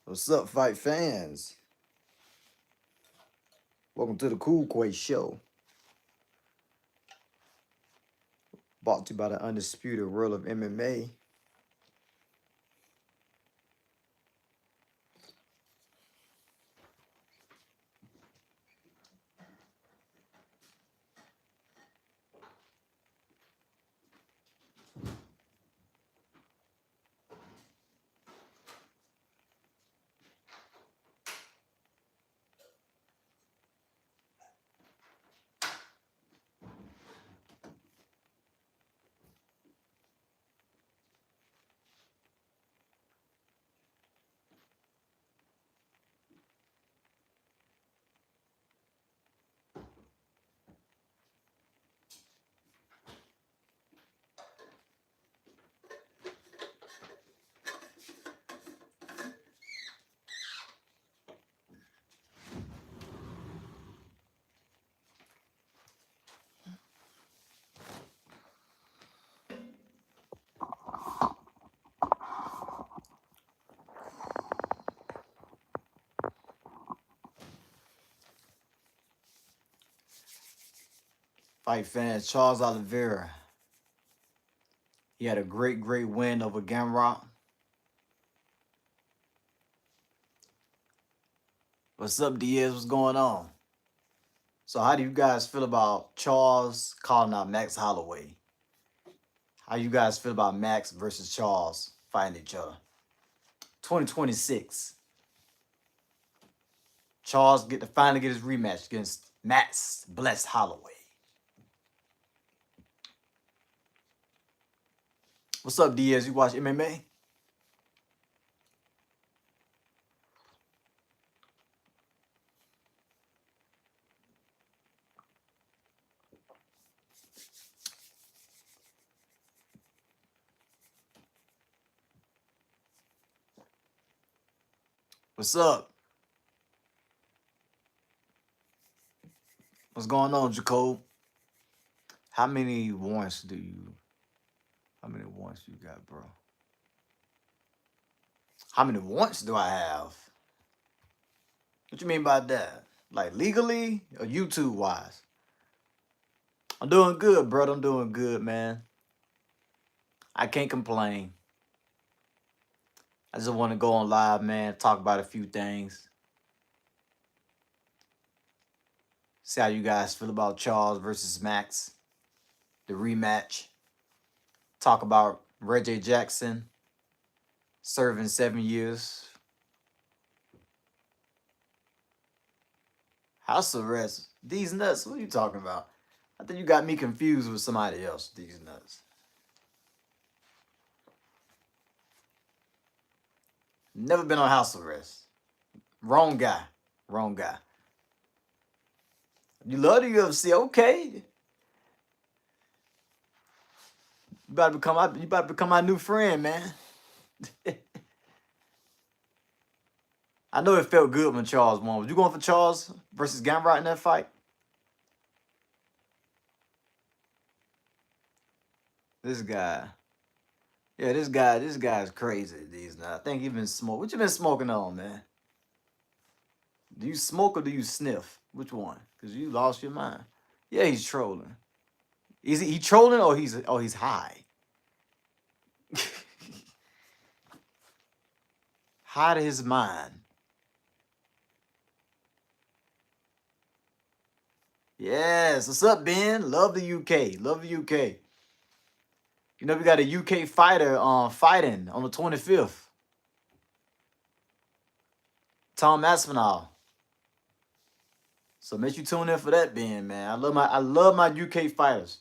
What's up, fight fans? Welcome to the Cool Quay Show. Brought to you by the Undisputed World of MMA. Fight fans, Charles Oliveira. He had a great win over Gamrot. What's up, Diaz? What's going on? So how do you guys feel about Charles calling out Max Holloway? How you guys feel about Max versus Charles fighting each other? 2026. Charles finally get his rematch against Max Bless Holloway. What's up, Diaz? You watch MMA? What's up? What's going on, Jacob? How many warrants do you got, bro? How many warrants do I have? What you mean by that? Like legally or YouTube wise? I'm doing good, bro. I'm doing good, man. I can't complain. I just want to go on live, man, talk about a few things. See how you guys feel about Charles versus Max. The rematch. Talk about Reggie Jackson serving 7 years. House arrest. These nuts. What are you talking about? I think you got me confused with somebody else. These nuts. Never been on house arrest. Wrong guy. Wrong guy. You love the UFC, okay? You about to become my new friend, man. I know it felt good when Charles won. Was you going for Charles versus Gamrot in that fight? This guy. Yeah, this guy's crazy these days. I think he been smoking. What you been smoking on, man? Do you smoke or do you sniff? Which one? Because you lost your mind. Yeah, he's trolling. Is he trolling or he's high? High to his mind. Yes. What's up, Ben? Love the UK. Love the UK. You know, we got a UK fighter fighting on the 25th. Tom Aspinall. So make you tune in for that, Ben, man. I love my UK fighters.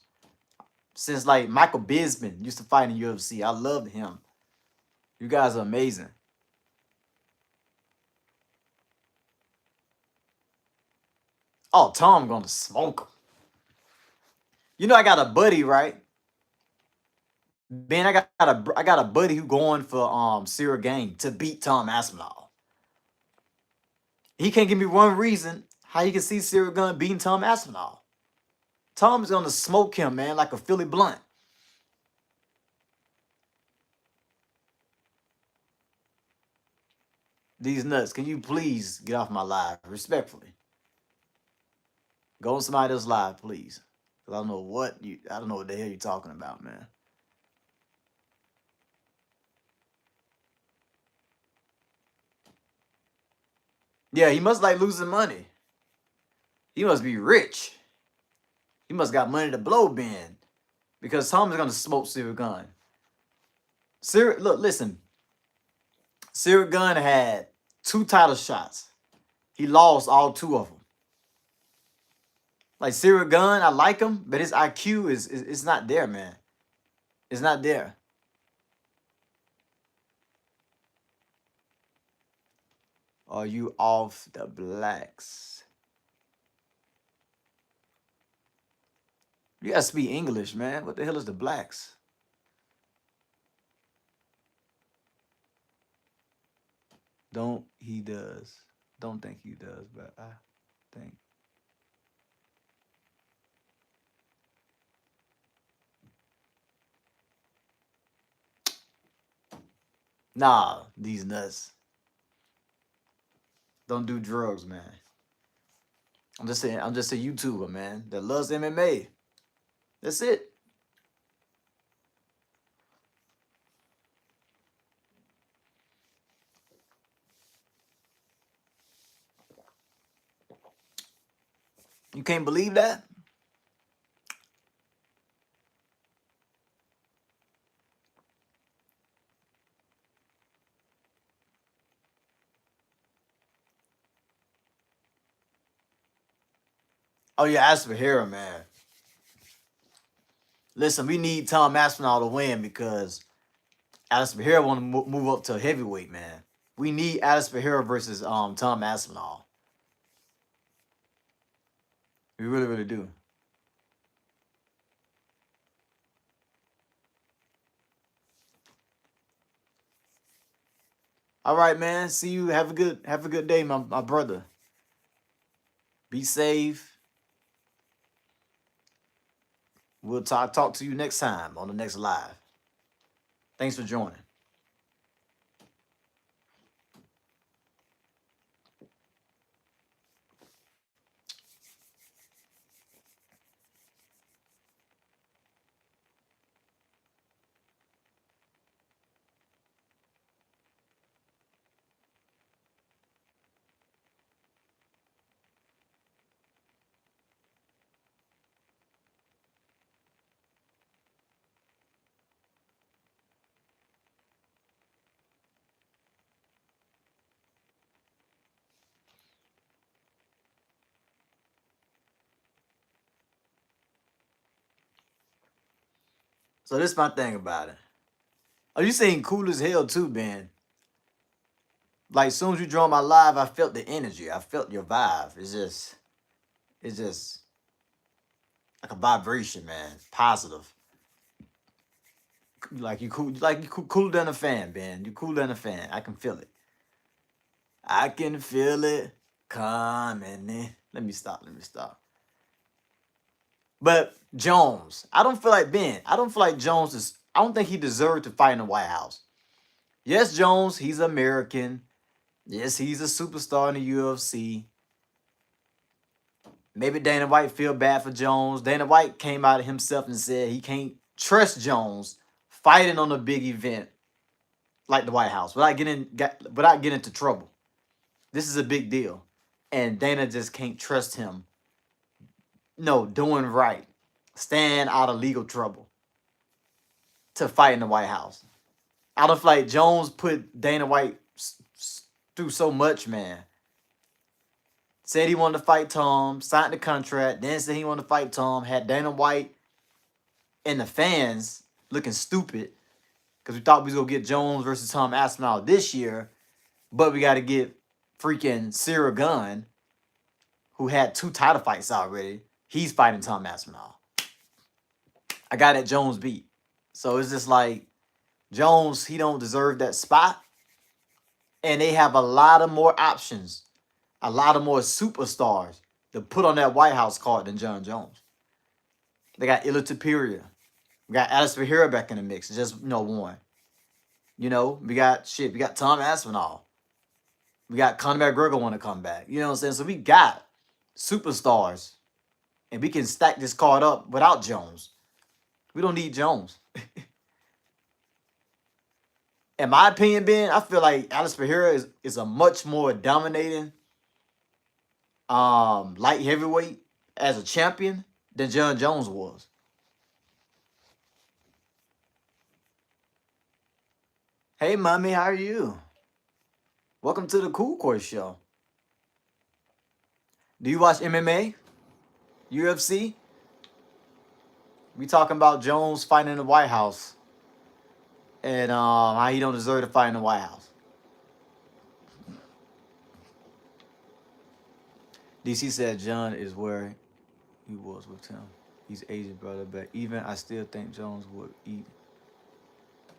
Since like Michael Bisping used to fight in UFC. I loved him. You guys are amazing. Oh, Tom gonna smoke him. You know I got a buddy, right? Ben, I got a buddy who going for Cyril Game to beat Tom Aspinall. He can't give me one reason how he can see Cyril Gunn beating Tom Aspinall. Tom's gonna smoke him, man, like a Philly blunt. These nuts, can you please get off my live? Respectfully. Go on somebody else's live, please. Cause I don't know what the hell you're talking about, man. Yeah, he must like losing money. He must be rich. He must got money to blow, Ben. Because Tom is gonna smoke Cyril Gunn. Cyril, look, listen. Cyril Gunn had 2 title shots. He lost all 2 of them. Like Cyril Gunn, I like him, but his IQ is it's not there, man. It's not there. Are you off the blacks? You gotta speak English, man. What the hell is the blacks? Don't he does. Don't think he does, but I think. Nah, these nuts. Don't do drugs, man. I'm just saying, I'm just a YouTuber, man, that loves MMA. That's it. You can't believe that? Oh yeah, as for Hera, man. Listen, we need Tom Aspinall to win because Alice Hera want to move up to heavyweight, man. We need Alice Hera versus Tom Aspinall. We really, really do. All right, man. See you. Have a good day, my brother. Be safe. We'll talk to you next time on the next live. Thanks for joining. So this is my thing about it. Oh, you saying cool as hell too, Ben? Like as soon as you joined my live, I felt the energy. I felt your vibe. It's just like a vibration, man. Positive. Like you cooler than a fan, Ben. You cooler than a fan. I can feel it. I can feel it coming in. Let me stop. Let me stop. But Jones, I don't feel like Ben. I don't feel like Jones is. I don't think he deserved to fight in the White House. Yes, Jones, he's American. Yes, he's a superstar in the UFC. Maybe Dana White feel bad for Jones. Dana White came out himself and said he can't trust Jones fighting on a big event like the White House without getting into trouble. This is a big deal, and Dana just can't trust him. No, doing right, staying out of legal trouble to fight in the White House. I don't feel like Jones put Dana White through so much, man. Said he wanted to fight Tom, signed the contract, then said he wanted to fight Tom, had Dana White and the fans looking stupid because we thought we was going to get Jones versus Tom Aspinall this year, but we got to get freaking Cyril Gunn, who had 2 title fights already. He's fighting Tom Aspinall. I got that Jones beat. So it's just like, Jones, he don't deserve that spot. And they have a lot of more options, a lot of more superstars to put on that White House card than John Jones. They got Illa Superior. We got Alice Hera back in the mix. Just one. We got Tom Aspinall. We got Conor McGregor want to come back. You know what I'm saying? So we got superstars, and we can stack this card up without Jones. We don't need Jones. In my opinion, Ben, I feel like Alex Pereira is a much more dominating light heavyweight as a champion than John Jones was. Hey, mommy, how are you? Welcome to the Cool Course Show. Do you watch MMA? UFC? We talking about Jones fighting in the White House and how he don't deserve to fight in the White House. DC said John is where he was with him. He's Asian brother, but even I still think Jones would eat.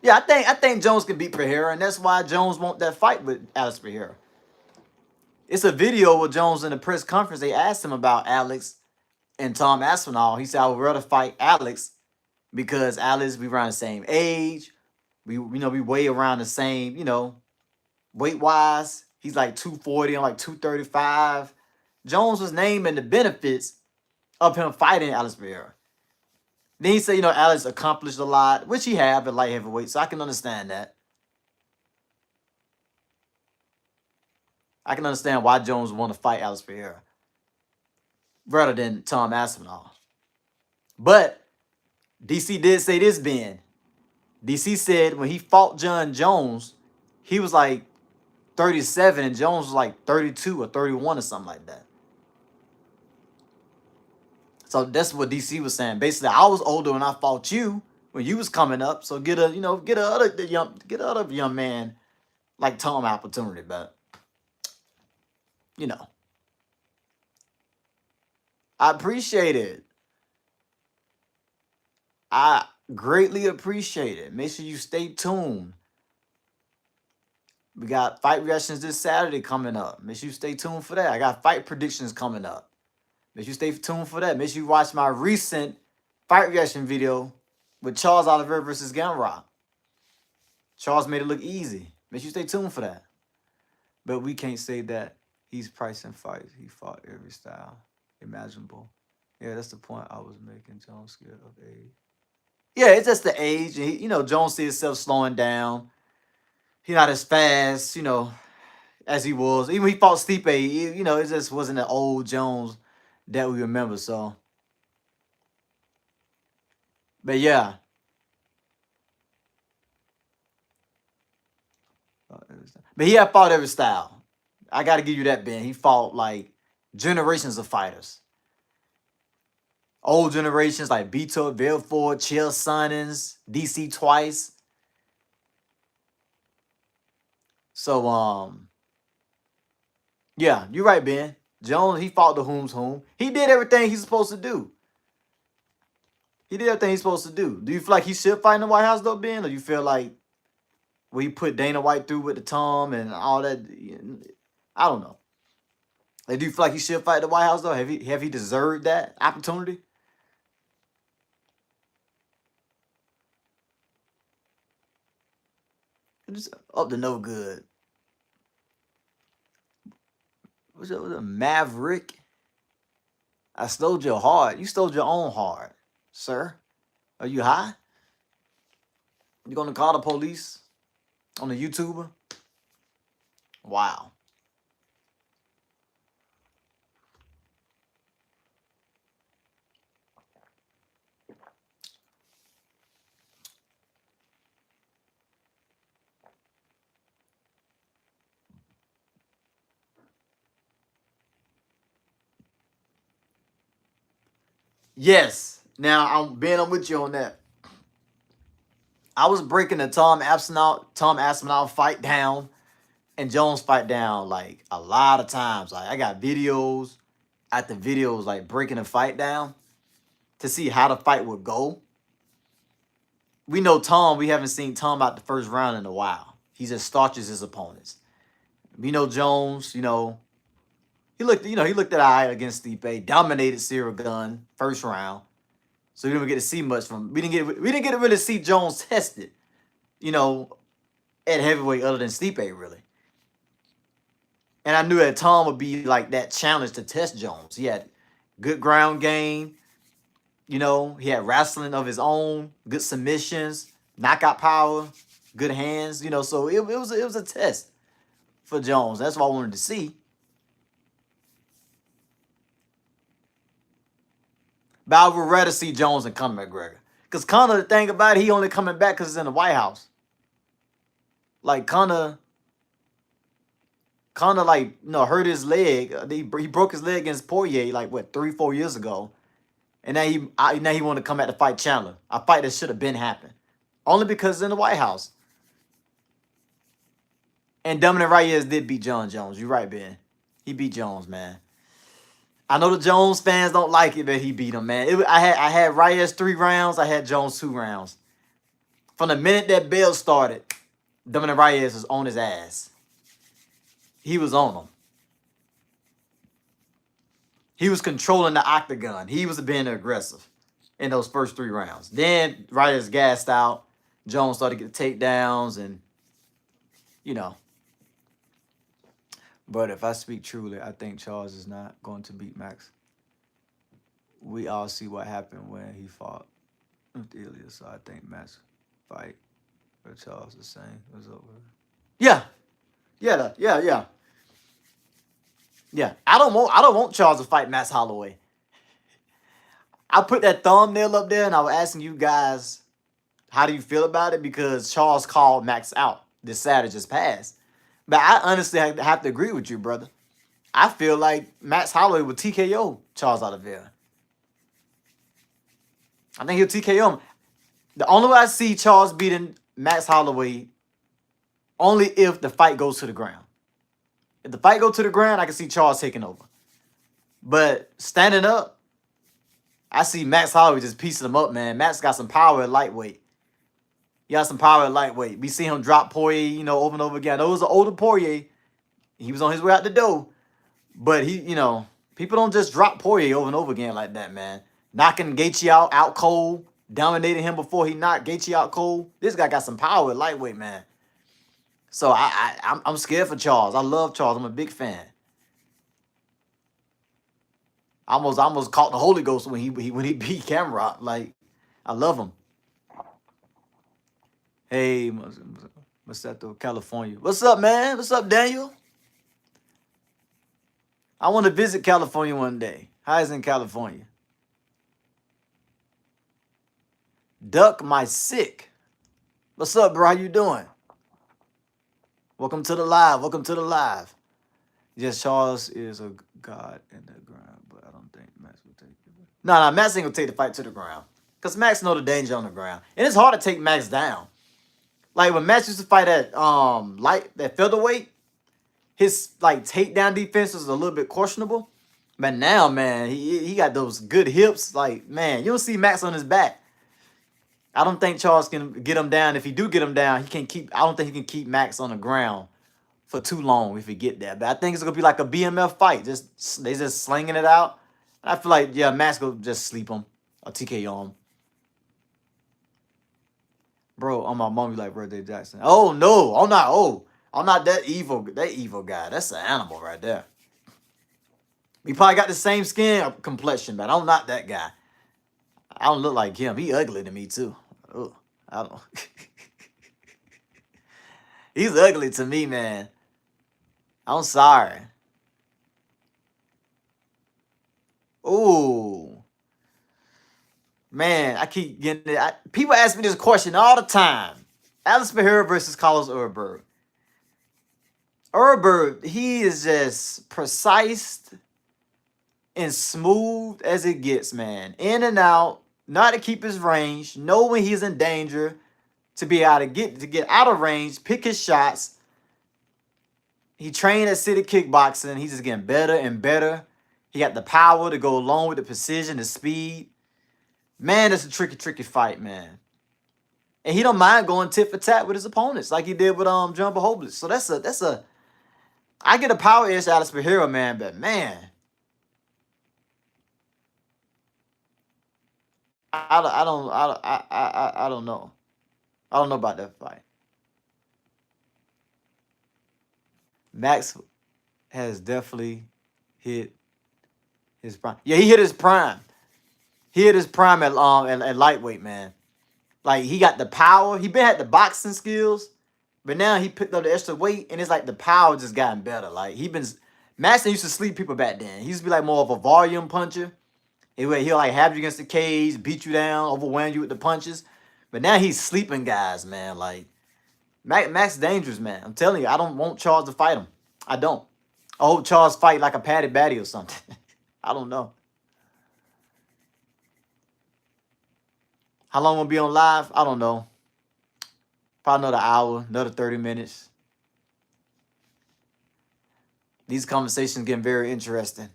Yeah, I think Jones can beat Pereira, and that's why Jones want that fight with Alex Pereira. It's a video with Jones in the press conference. They asked him about Alex and Tom Aspinall. He said, I would rather fight Alex because Alex, we around the same age. We weigh around the same, weight wise. He's like 240, I'm like 235. Jones was naming the benefits of him fighting Alex Pereira. Then he said, Alex accomplished a lot, which he have at light heavyweight, so I can understand that. I can understand why Jones want to fight Alex Pereira rather than Tom Aspinall. But DC did say this, Ben. DC said when he fought John Jones, he was like 37 and Jones was like 32 or 31 or something like that. So that's what DC was saying. Basically, I was older when I fought you when you was coming up. So get a other young man like Tom opportunity, but I appreciate it. I greatly appreciate it. Make sure you stay tuned. We got fight reactions this Saturday coming up. Make sure you stay tuned for that. I got fight predictions coming up. Make sure you stay tuned for that. Make sure you watch my recent fight reaction video with Charles Oliveira versus Gamrot. Charles made it look easy. Make sure you stay tuned for that. But we can't say that he's pricing fights. He fought every style imaginable. Yeah, that's the point I was making. Jones scared of age. Yeah, it's just the age. He, Jones sees himself slowing down. He's not as fast, as he was. Even when he fought Stipe, it just wasn't the old Jones that we remember. So, but yeah. But he had fought every style. I got to give you that, Ben. He fought like generations of fighters. Old generations like Beto, Belfort, Chael Sonnens, DC twice. So, yeah, you're right, Ben. Jones, he fought the whom's whom. He did everything he's supposed to do. He did everything he's supposed to do. Do you feel like he should fight in the White House, though, Ben? Or you feel like when he put Dana White through with the Tom and all that? I don't know. Like, do you feel like he should fight the White House, though? Have he deserved that opportunity? Just up to no good. What's up with a Maverick? I stole your heart. You stole your own heart, sir. Are you high? You gonna call the police on the YouTuber? Wow. Yes. Now I'm with you on that. I was breaking the Tom Aspinall fight down and Jones fight down like a lot of times. Like I got videos after videos like breaking the fight down to see how the fight would go. We know Tom, we haven't seen Tom out the first round in a while. He just starches his opponents. We know Jones, he looked at eye against Stipe, dominated Cyril Gunn first round. So we didn't get to see much from. We didn't get to really see Jones tested, at heavyweight other than Stipe really. And I knew that Tom would be like that challenge to test Jones. He had good ground game. He had wrestling of his own, good submissions, knockout power, good hands. So it was a test for Jones. That's what I wanted to see. But I would rather see Jones than Conor McGregor. Because Conor, the thing about it, he only coming back because it's in the White House. Like Conor like hurt his leg. He broke his leg against Poirier like what 3-4 years ago, and now he want to come back to fight Chandler. A fight that should have been happened, only because it's in the White House. And Dominic Reyes did beat John Jones. You're right, Ben. He beat Jones, man. I know the Jones fans don't like it, but he beat him, man. I had Reyes 3 rounds. I had Jones 2 rounds. From the minute that bell started, Dominic Reyes was on his ass. He was on him. He was controlling the octagon. He was being aggressive in those first 3 rounds. Then Reyes gassed out. Jones started to get takedowns and, you know. But if I speak truly, I think Charles is not going to beat Max. We all see what happened when he fought with Ilya, so I think Max fight with Charles the same was over. Yeah. Yeah. I don't want Charles to fight Max Holloway. I put that thumbnail up there and I was asking you guys, how do you feel about it? Because Charles called Max out this Saturday just passed. But I honestly have to agree with you, brother. I feel like Max Holloway would TKO Charles Oliveira. I think he'll TKO him. The only way I see Charles beating Max Holloway, only if the fight goes to the ground. If the fight goes to the ground, I can see Charles taking over. But standing up, I see Max Holloway just piecing him up, man. Max got some power at lightweight. He got some power at lightweight. We see him drop Poirier, over and over again. That was an older Poirier. He was on his way out the door. But people don't just drop Poirier over and over again like that, man. Knocking Gaethje out cold, dominating him before he knocked Gaethje out cold. This guy got some power at lightweight, man. So I'm scared for Charles. I love Charles. I'm a big fan. I almost caught the Holy Ghost when he beat Cameron. Like, I love him. Hey, Maceto, California. What's up, man? What's up, Daniel? I want to visit California one day. How is it in California? Duck my sick. What's up, bro? How you doing? Welcome to the live. Yes, Charles is a god in the ground, but I don't think Max will take it. No, Max ain't gonna take the fight to the ground. Because Max know the danger on the ground. And it's hard to take Max down. Like when Max used to fight at that featherweight, his takedown defense was a little bit questionable. But now, man, he got those good hips. Like, man, you don't see Max on his back. I don't think Charles can get him down. If he do get him down, I don't think he can keep Max on the ground for too long if he get there. But I think it's gonna be like a BMF fight. They just slinging it out. And I feel like Max will just sleep him or TKO him. Bro, on my mom, you like Birthday Jackson. Oh no, I'm not. Oh, I'm not that evil guy. That's an animal right there. We probably got the same skin complexion, but I'm not that guy. I don't look like him. He ugly to me too. Ugh, I don't. He's ugly to me, man. I'm sorry. Ooh. Man, I keep getting it. People ask me this question all the time. Alex Pereira versus Carlos Urberg. Urberg, he is just precise and smooth as it gets, man. In and out, not to keep his range, know when he's in danger, to be able to get out of range, pick his shots. He trained at City Kickboxing. He's just getting better and better. He got the power to go along with the precision, the speed. Man, it's a tricky fight, man. And he don't mind going tit for tat with his opponents, like he did with John Bohoblic. So that's a. I get a power edge out of Pereira, man, but man, I don't know. I don't know about that fight. Max has definitely hit his prime. Yeah, he hit his prime. He hit his prime at lightweight, man. Like he got the power. He been had the boxing skills, but now he picked up the extra weight, and it's like the power just gotten better. Like he been Madison used to sleep people back then. He used to be like more of a volume puncher. He'll like have you against the cage, beat you down, overwhelm you with the punches. But now he's sleeping guys, man. Like Max dangerous, man. I'm telling you, I don't want Charles to fight him. I don't. I hope Charles fight like a Patty Batty or something. I don't know. How long will be on live? I don't know. Probably another hour, another 30 minutes. These conversations getting very interesting.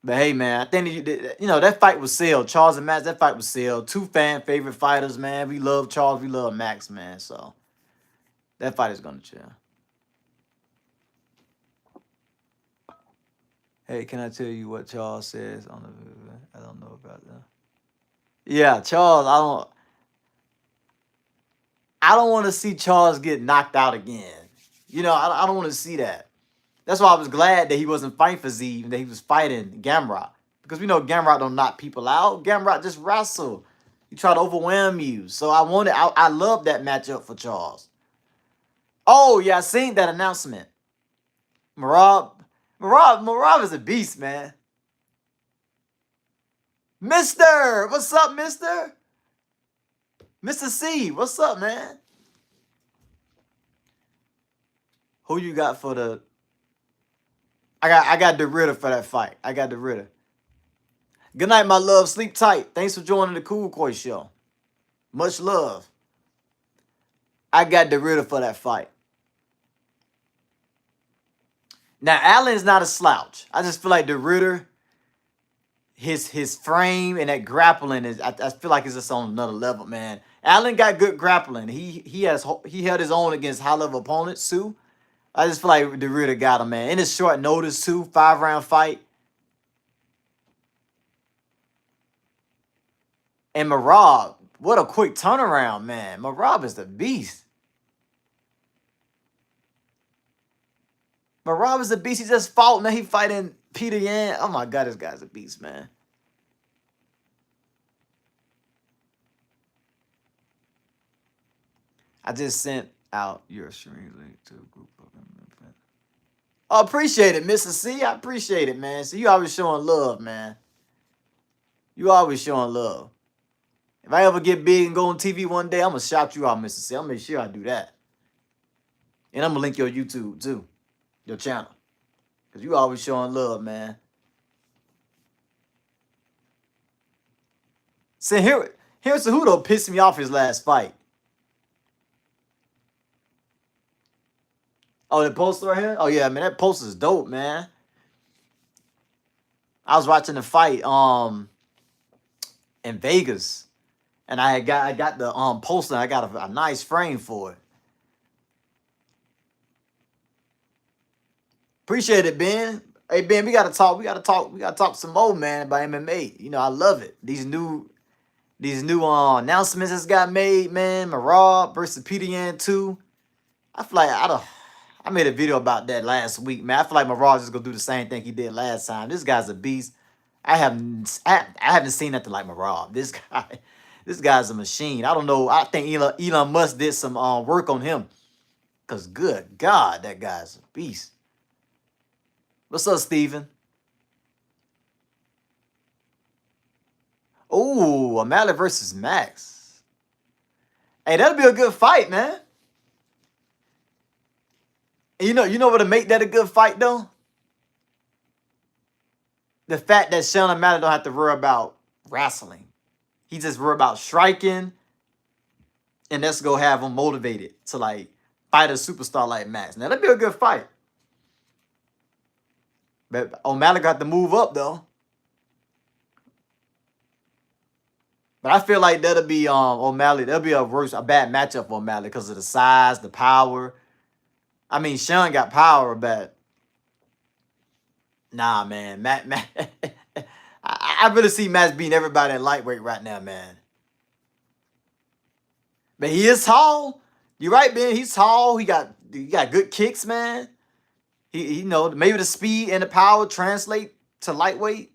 But hey, man, I think that fight was sealed. Charles and Max, that fight was sealed. Two fan favorite fighters, man. We love Charles, we love Max, man. So that fight is gonna chill. Hey, can I tell you what Charles says on the? I don't know about that. Yeah, Charles. I don't want to see Charles get knocked out again. I don't want to see that. That's why I was glad that he wasn't fighting for Z, that he was fighting Gamrot. Because we know Gamrot don't knock people out. Gamrot just wrestle. He try to overwhelm you. So I love that matchup for Charles. Oh, yeah, I seen that announcement. Marab is a beast, man. Mister, what's up, Mister? Mr. C, what's up, man? Who you got for the? I got the Ritter for that fight. I got the Ritter. Good night, my love. Sleep tight. Thanks for joining the Cool Koi show. Much love. I got the Ritter for that fight. Now, Allen's not a slouch. I just feel like the Ritter, his frame and that grappling is. I feel like it's just on another level, man. Allen got good grappling. He held his own against high level opponents, Sue. I just feel like the Ritter got him, man. In his short notice, too. 5-round fight. And Marab, what a quick turnaround, man. Marab is the beast. Marab is the beast. He just fought. Now he fighting Peter Yan. Oh, my God. This guy's a beast, man. I just sent out your stream link to a group of them. Oh, appreciate it, Mr. C. I appreciate it, man. So you always showing love, man. You always showing love. If I ever get big and go on TV one day, I'm going to shout you out, Mr. C. I'm going to make sure I do that. And I'm going to link your YouTube, too. Your channel. Because you always showing love, man. See, here's Cejudo pissed me off his last fight. Oh, the poster right here? Oh, yeah, man. That poster is dope, man. I was watching the fight in Vegas. And I got the poster. I got a nice frame for it. Appreciate it, Ben. Hey, Ben, we gotta talk. We gotta talk some more, man, about MMA. I love it. These new announcements that's got made, man. Marab versus Peter Yan 2. I feel like I made a video about that last week, man. I feel like Marab's just gonna do the same thing he did last time. This guy's a beast. I haven't seen nothing like Marab. This guy's a machine. I don't know. I think Elon Musk did some work on him. Cause good God, that guy's a beast. What's up, Steven? Oh, O'Malley versus Max. Hey, that'll be a good fight, man. And you know what to make that a good fight, though? The fact that Sean O'Malley don't have to worry about wrestling. He just worry about striking, and let's go have him motivated to, like, fight a superstar like Max. Now, that'd be a good fight. But O'Malley got to move up, though. But I feel like that'll be O'Malley. That'll be a bad matchup for O'Malley because of the size, the power. I mean, Sean got power, but nah, man. Matt, I really see Matt beating everybody at lightweight right now, man. But he is tall. You're right, man. He's tall. He got good kicks, man. He maybe the speed and the power translate to lightweight.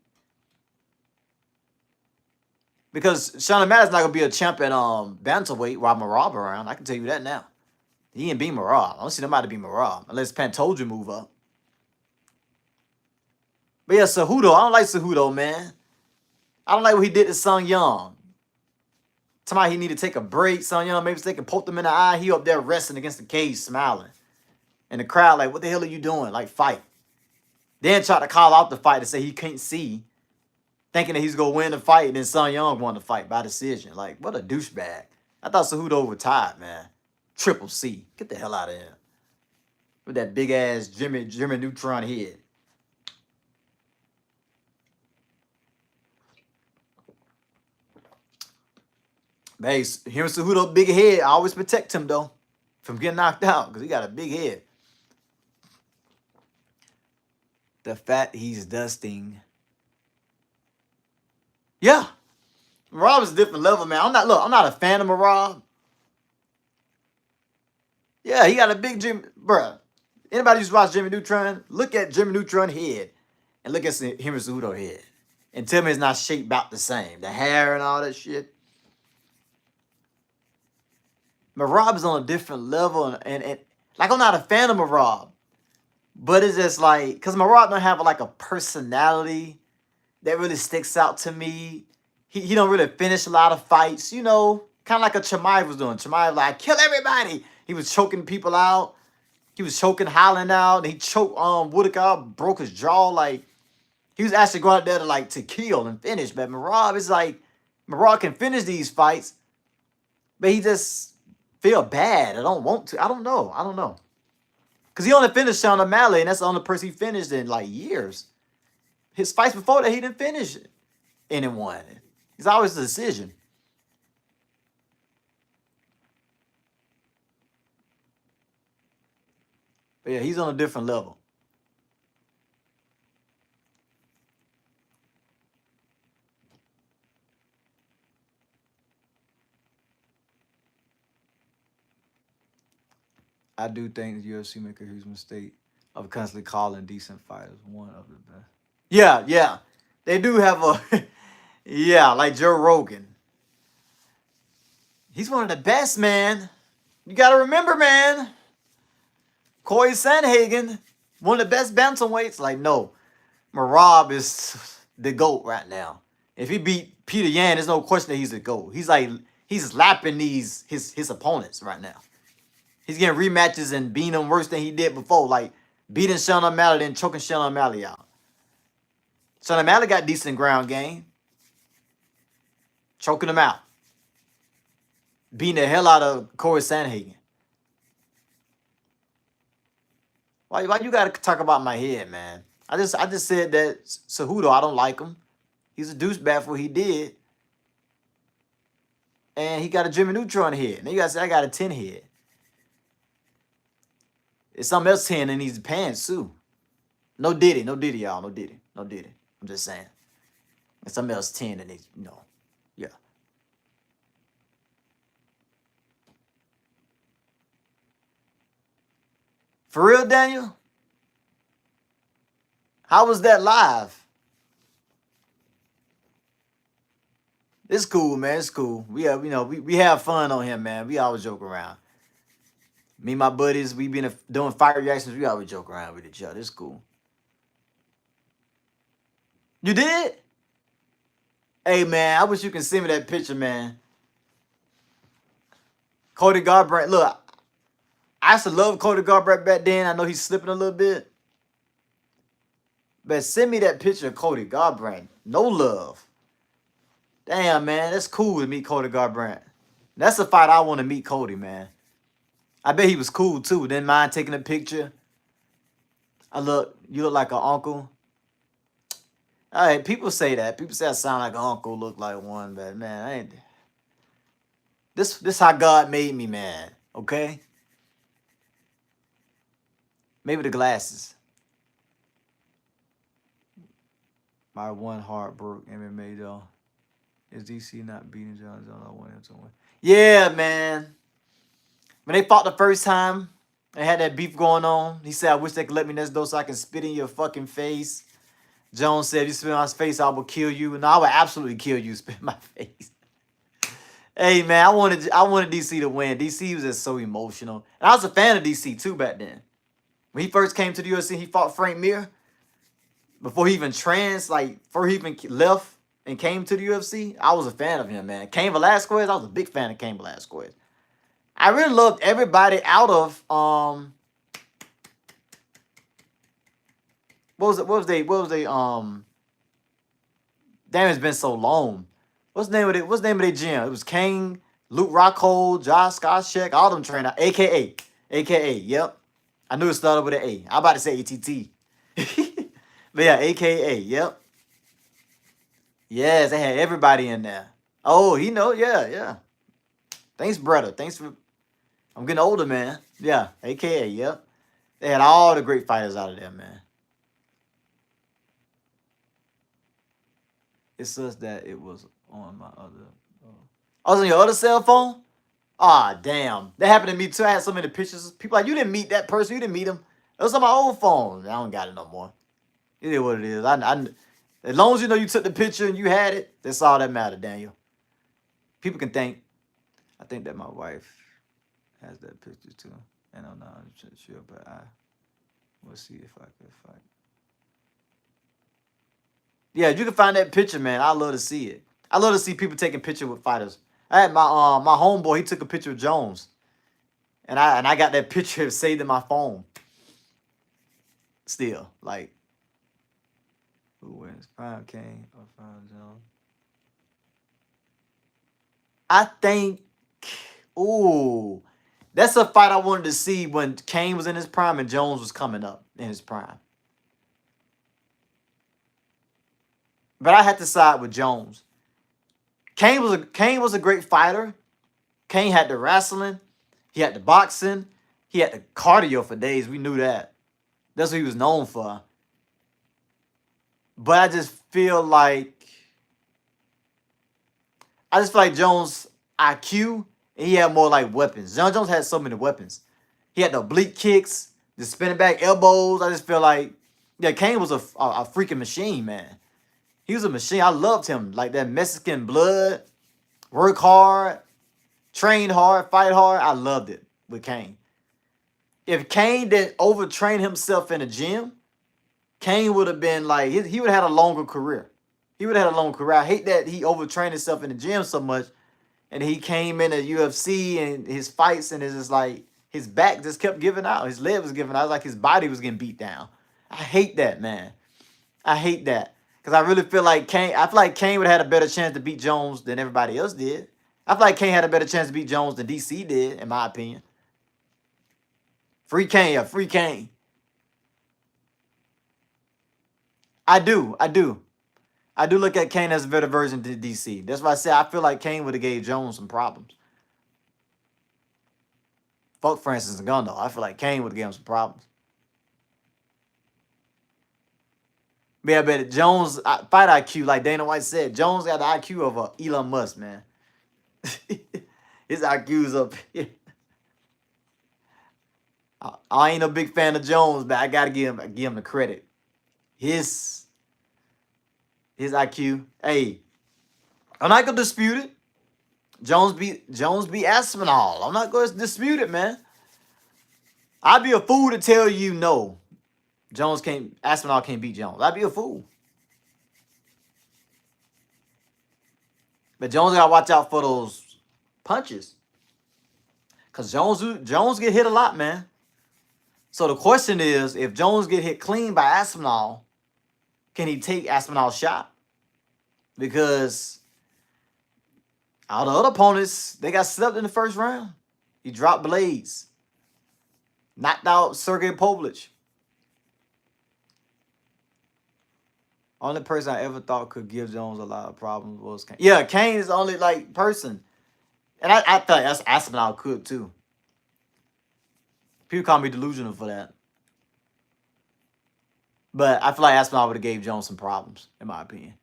Because Sean O'Malley's not gonna be a champ at bantamweight while Marab around. I can tell you that now. He ain't beat Marab. I don't see nobody beat Marab unless Pantoja move up. But yeah, Cejudo, I don't like Cejudo, man. I don't like what he did to Sung Young. Somebody he need to take a break. Sung Young maybe they can poke him in the eye. He up there resting against the cage, smiling, and the crowd like, "What the hell are you doing? Like, fight." Then tried to call out the fight to say he can't see, thinking that he's gonna win the fight, and then Sung Young won the fight by decision. Like, what a douchebag. I thought Cejudo retired, man. Triple C. Get the hell out of here. With that big ass Jimmy Neutron head. But hey, him and Cejudo big head. I always protect him though from getting knocked out because he got a big head. The fat he's dusting. Yeah. Marab is a different level, man. I'm not a fan of Marab. Yeah, he got a big Jimmy, bruh. Anybody who's watched Jimmy Neutron, look at Jimmy Neutron head and look at him and Cejudo head. And tell me it's not shaped about the same. The hair and all that shit. Marab is on a different level, and like I'm not a fan of Marab, but it's just like because Marab don't have like a personality that really sticks out to me. He don't really finish a lot of fights, kind of like a Chimaev was doing. Chimaev like kill everybody. He was choking people out. He was choking Holland out. And he choked Whitaker out, broke his jaw. Like he was actually going out there to kill and finish. But Marab is like Marab can finish these fights, but he just feel bad. I don't want to. I don't know. Because he only finished Sean O'Malley, and that's the only person he finished in like years. His fights before that, he didn't finish anyone. It's always a decision. But yeah, he's on a different level. I do think the UFC make a huge mistake of constantly calling decent fighters one of the best. Yeah. They do have a yeah, like Joe Rogan. He's one of the best, man. You gotta remember, man. Corey Sandhagen, one of the best bantamweights. Like, no. Marab is the GOAT right now. If he beat Peter Yan, there's no question that he's the GOAT. He's lapping his opponents right now. He's getting rematches and beating them worse than he did before. Like beating Sean O'Malley and choking Sean O'Malley out. Sean O'Malley got decent ground game. Choking him out. Beating the hell out of Corey Sandhagen. Why you gotta talk about my head, man? I just said that Cejudo, I don't like him. He's a douchebag for what he did. And he got a Jimmy Neutron head. And you guys say I got a 10 head. It's something else 10 in these pants too. No Diddy, y'all. No Diddy. I'm just saying. It's something else 10 in these, yeah. For real, Daniel? How was that live? It's cool, man. It's cool. We have, we have fun on here, man. We always joke around. Me and my buddies, we been doing fire reactions. We always joke around with each other. It's cool. You did? Hey, man, I wish you can send me that picture, man. Cody Garbrandt. Look, I used to love Cody Garbrandt back then. I know he's slipping a little bit. But send me that picture of Cody Garbrandt. No love. Damn, man, that's cool to meet Cody Garbrandt. That's the fight I want to meet Cody, man. I bet he was cool, too. Didn't mind taking a picture. You look like an uncle. All right, people say that. People say I sound like an uncle, look like one, but man, I ain't. This how God made me, man. Okay? Maybe the glasses. My one heart broke MMA though. Is DC not beating John Jones? I want him to win. Yeah, man. When they fought the first time, they had that beef going on. He said, I wish they could let me next door so I can spit in your fucking face. Jones said, if you spit in my face, I will kill you. No, I would absolutely kill you, spit in my face. Hey man, I wanted DC to win. DC was just so emotional. And I was a fan of DC too back then. When he first came to the UFC, he fought Frank Mir. Before he even before he even left and came to the UFC, I was a fan of him, man. Cain Velasquez, I was a big fan of Cain Velasquez. I really loved everybody out of what was they damn, it's been so long. What's the name of their gym? It was Cain, Luke Rockhold, Josh Skoshek, all them trained out. AKA, yep. I knew it started with an A. I'm about to say ATT. But yeah, AKA, yep. Yes, they had everybody in there. Oh, yeah. Thanks, brother. Thanks for. I'm getting older, man. Yeah, AKA, yep. They had all the great fighters out of there, man. It says that it was on my other. I was on your other cell phone? Ah, damn. That happened to me too. I had so many pictures. People like, you didn't meet that person. You didn't meet him. It was on my old phone. I don't got it no more. It is what it is. As long as you know you took the picture and you had it, that's all that matters, Daniel. People can think. I think that my wife has that picture too. And I'm not sure, but I will see if I can find it. Yeah, you can find that picture, man. I love to see it. I love to see people taking pictures with fighters. I had my homeboy, he took a picture of Jones. And I got that picture saved in my phone. Still, like, who wins? Prime Cain or Prime Jones? I think, ooh, that's a fight I wanted to see when Cain was in his prime and Jones was coming up in his prime. But I had to side with Jones. Cain was a great fighter. Cain had the wrestling, he had the boxing, he had the cardio for days. We knew that. That's what he was known for. But I just feel like Jones' IQ, and he had more like weapons. John Jones had so many weapons. He had the oblique kicks, the spinning back elbows. I just feel like, yeah, Cain was a freaking machine, man. He was a machine. I loved him. Like that Mexican blood, work hard, train hard, fight hard. I loved it with Cain. If Cain didn't overtrain himself in the gym, Cain would have been like, he would have had a longer career. He would have had a long career. I hate that he overtrained himself in the gym so much, and he came in the UFC and his fights, and it's just like his back just kept giving out. His leg was giving out. It's like his body was getting beat down. I hate that, man. I hate that. Because I really feel like Cain would have had a better chance to beat Jones than everybody else did. I feel like Cain had a better chance to beat Jones than DC did, in my opinion. Free Cain, yeah, free Cain. I do look at Cain as a better version to DC. That's why I say I feel like Cain would have gave Jones some problems. Fuck Francis Ngannou. I feel like Cain would have gave him some problems. But yeah, but Jones fight IQ, like Dana White said, Jones got the IQ of Elon Musk, man. His IQ's up here. I ain't no big fan of Jones, but I gotta give him the credit. His IQ. Hey, I'm not gonna dispute it. Jones beat Aspinall. I'm not gonna dispute it, man. I'd be a fool to tell you no. Aspinall can't beat Jones. I'd be a fool. But Jones gotta watch out for those punches. Cause Jones get hit a lot, man. So the question is, if Jones get hit clean by Aspinall, can he take Aspinall's shot? Because all the other opponents, they got slept in the first round. He dropped blades. Knocked out Sergey Pavlovich. Only person I ever thought could give Jones a lot of problems was Cain. Yeah, Cain is the only like person. And I thought that's Aspinall could too. People call me delusional for that. But I feel like Aspinall would have gave Jones some problems, in my opinion.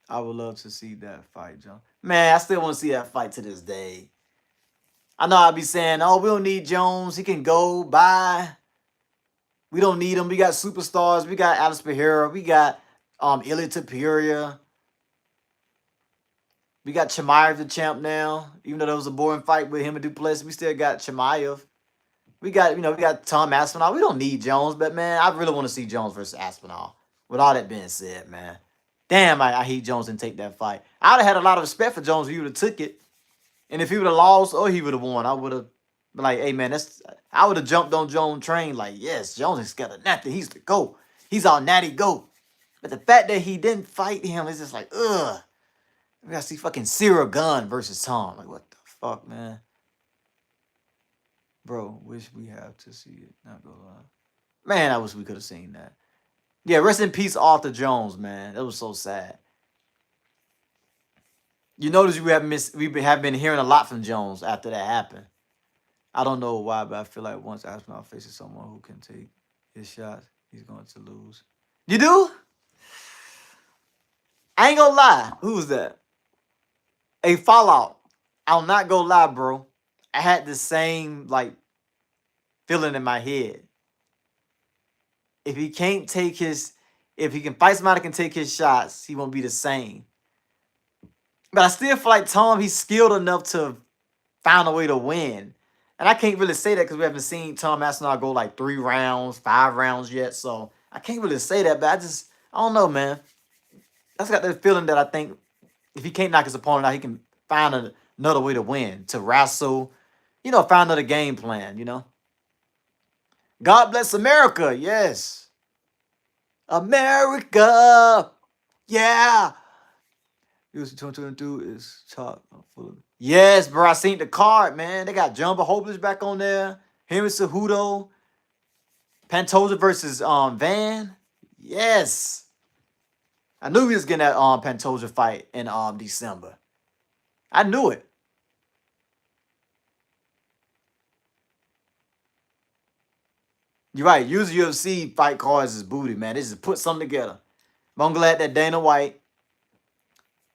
I would love to see that fight, John. Man, I still want to see that fight to this day. I know I'll be saying, oh, we don't need Jones. He can go. Bye. We don't need him. We got superstars. We got Alice Pereira. We got Ilya Tapuria. We got Chimaev the champ now. Even though there was a boring fight with him and Duplessis, we still got Chimaev. We got, we got Tom Aspinall. We don't need Jones, but man, I really want to see Jones versus Aspinall. With all that being said, man. Damn, I hate Jones didn't take that fight. I'd have had a lot of respect for Jones if he would have took it. And if he would have lost or he would have won, I would have been like, hey man, I would have jumped on Jones' train like, yes, Jones is got a natty. He's the GOAT. He's our natty GOAT. But the fact that he didn't fight him is just like, ugh. We gotta see fucking Cyril Gunn versus Tom. Like, what the fuck, man? Bro, wish we have to see it. Not gonna lie. Man, I wish we could have seen that. Yeah, rest in peace, Arthur Jones, man. That was so sad. You notice we have been hearing a lot from Jones after that happened. I don't know why, but I feel like once Aspinall faces someone who can take his shots, he's going to lose. You do? I ain't gonna lie. Who's that? A Fallout. I'll not go lie, bro. I had the same like feeling in my head. If he can't take if he can fight somebody that can take his shots, he won't be the same. But I still feel like Tom, he's skilled enough to find a way to win. And I can't really say that because we haven't seen Tom Aspinall go like 3 rounds, 5 rounds yet. So I can't really say that, but I don't know, man. I just got that feeling that I think if he can't knock his opponent out, he can find another way to win, to wrestle, find another game plan, God bless America, yes. America, yeah. UFC 2022 is chock full of. Yes, bro. I seen the card, man. They got Jumbo Hopeless back on there. Henry Cejudo. Pantoja versus Van. Yes. I knew he was getting that Pantoja fight in December. I knew it. You're right. Use UFC fight cards as booty, man. They just put something together. But I'm glad that Dana White,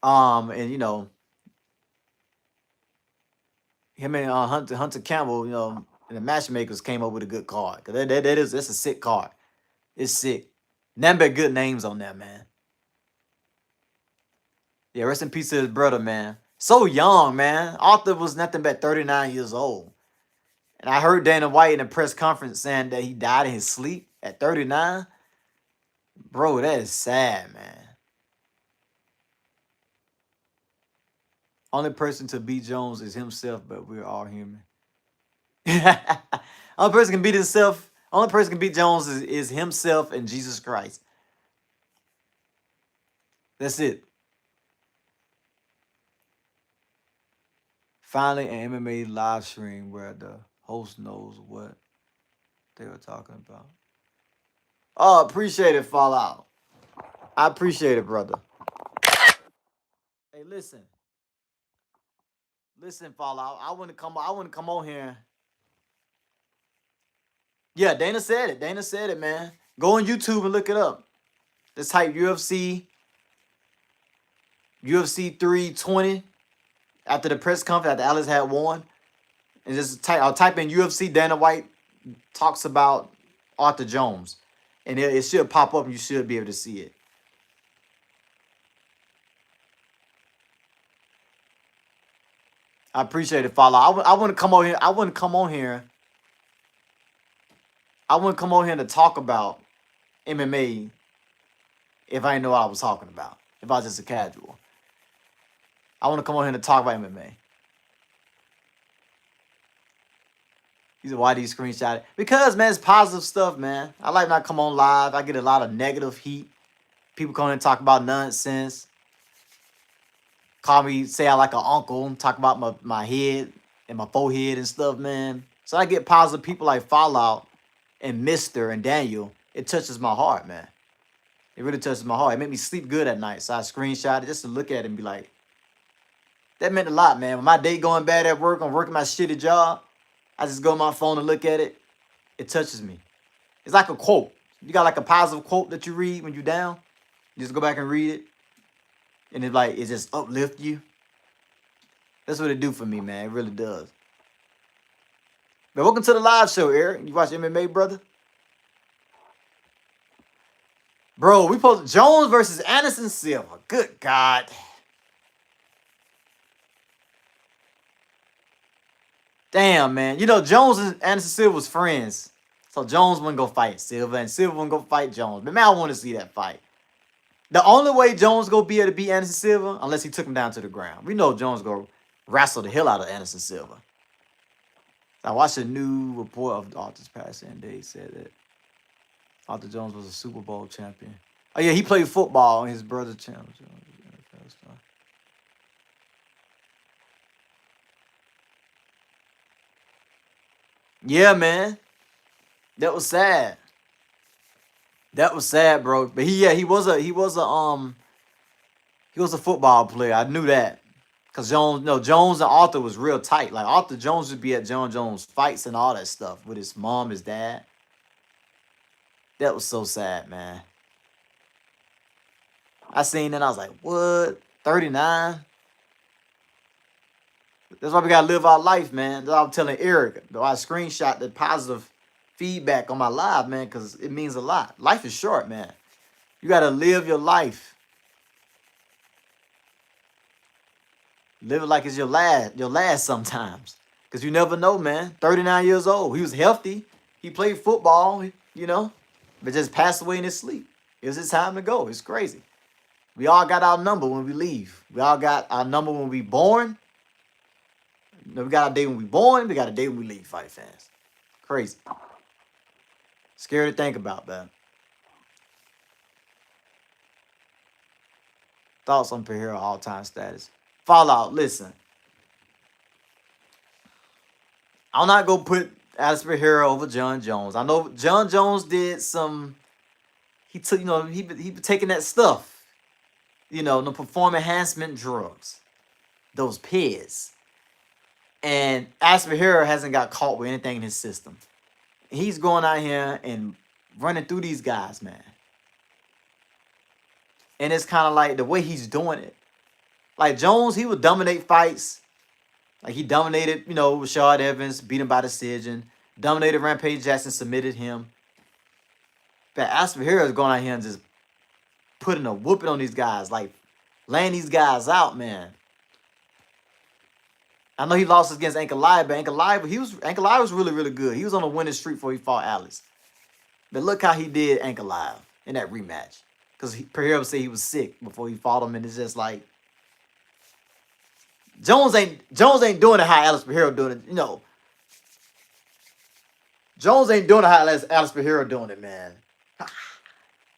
and him and Hunter Campbell, and the matchmakers came up with a good card. Cause that's a sick card. It's sick. Nothing but good names on there, man. Yeah, rest in peace to his brother, man. So young, man. Arthur was nothing but 39 years old. And I heard Dana White in a press conference saying that he died in his sleep at 39. Bro, that is sad, man. Only person to beat Jones is himself, but we're all human. Only person can beat himself. Only person can beat Jones is himself and Jesus Christ. That's it. Finally, an MMA live stream where the host knows what they were talking about. Oh, appreciate it, Fallout. I appreciate it, brother. Hey, listen. Listen, Fallout. I wouldn't come on here. Yeah, Dana said it. Dana said it, man. Go on YouTube and look it up. Just type UFC 320 after the press conference after Alice had won. And just I'll type in UFC Dana White talks about Arthur Jones. And it should pop up and you should be able to see it. I appreciate it, Fallout. I wouldn't come on here. I wouldn't come on here to talk about MMA if I didn't know what I was talking about. If I was just a casual. I want to come on here to talk about MMA. He said, why do you screenshot it? Because, man, it's positive stuff, man. I like not come on live. I get a lot of negative heat. People come in and talk about nonsense. Call me, say I like an uncle. Talk about my head and my forehead and stuff, man. So I get positive people like Fallout and Mr. and Daniel. It touches my heart, man. It really touches my heart. It made me sleep good at night. So I screenshot it just to look at it and be like, that meant a lot, man. When my day going bad at work, I'm working my shitty job, I just go on my phone and look at it. It touches me. It's like a quote. You got like a positive quote that you read when you're down. You just go back and read it. and it just uplift you. That's what it do for me, man. It really does. But welcome to the live show, Eric. You watch MMA, brother? Bro, we posted Jones versus Anderson Silva. Good God. Damn, man. You know, Jones and Anderson Silva was friends. So Jones wouldn't go fight Silva, and Silva wouldn't go fight Jones. But man, I want to see that fight. The only way Jones gonna be able to beat Anderson Silva, unless he took him down to the ground. We know Jones gonna wrestle the hell out of Anderson Silva. I watched a new report of Arthur's passing, and they said that Arthur Jones was a Super Bowl champion. Oh yeah, he played football, and his brother challenged him. Yeah, man. That was sad. That was sad, bro. But he was a football player. I knew that. Cause Jones and Arthur was real tight. Like Arthur Jones would be at John Jones fights and all that stuff with his mom, his dad. That was so sad, man. I seen that, I was like, what? 39? That's why we gotta live our life, man. That's why I'm telling Eric. I screenshot the positive feedback on my live, man, because it means a lot. Life is short, man. You gotta live your life. Live it like it's your last sometimes. Because you never know, man. 39 years old. He was healthy. He played football, but just passed away in his sleep. It was his time to go. It's crazy. We all got our number when we leave. We all got our number when we born. We got our day when we born. We got a day when we leave, fight fans. Crazy. Scary to think about, man. Thoughts on Pereira all-time status. Fallout, listen. I'm not going to put Alex Pereira over John Jones. I know John Jones did some... He took, he been taking that stuff. The perform enhancement drugs. Those PEDs. And Alex Pereira hasn't got caught with anything in his system. He's going out here and running through these guys, man. And it's kind of like the way he's doing it. Like Jones, he would dominate fights. Like he dominated, Rashad Evans, beat him by decision. Dominated Rampage Jackson, submitted him. But Alex Pereira is going out here and just putting a whooping on these guys. Like laying these guys out, man. I know he lost against Ankalaev, but Ankalaev was really, really good. He was on a winning streak before he fought Alice. But look how he did Ankalaev in that rematch. Because Pereira said he was sick before he fought him, and it's just like Jones ain't doing it how Alex Pereira doing it. Jones ain't doing it how Alex Pereira doing it, man.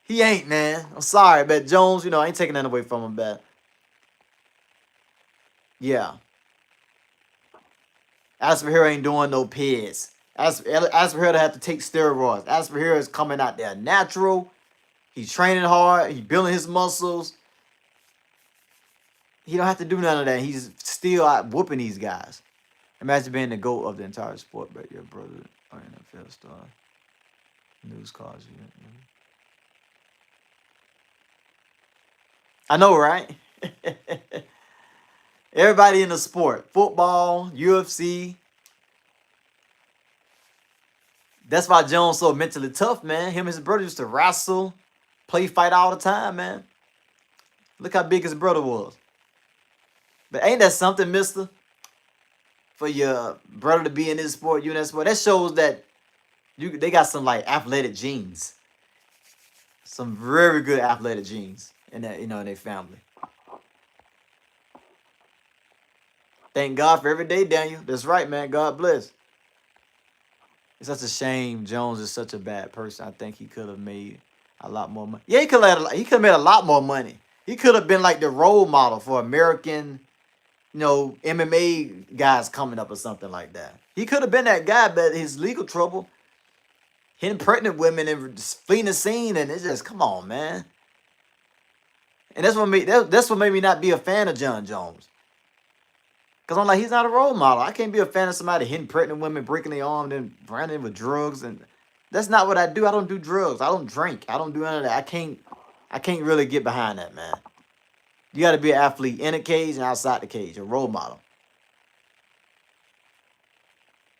He ain't, man. I'm sorry, but Jones, I ain't taking that away from him, but yeah. Alex Pereira ain't doing no PEDs. Alex Pereira have to take steroids. Alex Pereira is coming out there natural. He's training hard. He's building his muscles. He don't have to do none of that. He's still out whooping these guys. Imagine being the GOAT of the entire sport, but your brother, NFL star, news cars. I know, right? Everybody in the sport, football, UFC. That's why Jones so mentally tough, man. Him and his brother used to wrestle, play fight all the time, man. Look how big his brother was. But ain't that something, mister? For your brother to be in this sport, you in that sport. That shows that they got some like athletic genes. Some very good athletic genes in that, in their family. Thank God for every day, Daniel. That's right, man. God bless. It's such a shame Jones is such a bad person. I think he could have made a lot more money. Yeah, he could have made a lot more money. He could have been like the role model for American, MMA guys coming up or something like that. He could have been that guy, but his legal trouble, hitting pregnant women and fleeing the scene, and it's just, come on, man. And that's what made me not be a fan of John Jones. Because I'm like, he's not a role model. I can't be a fan of somebody hitting pregnant women, breaking their arm, then running with drugs. And that's not what I do. I don't do drugs. I don't drink. I don't do none of that. I can't really get behind that, man. You got to be an athlete in a cage and outside the cage, a role model.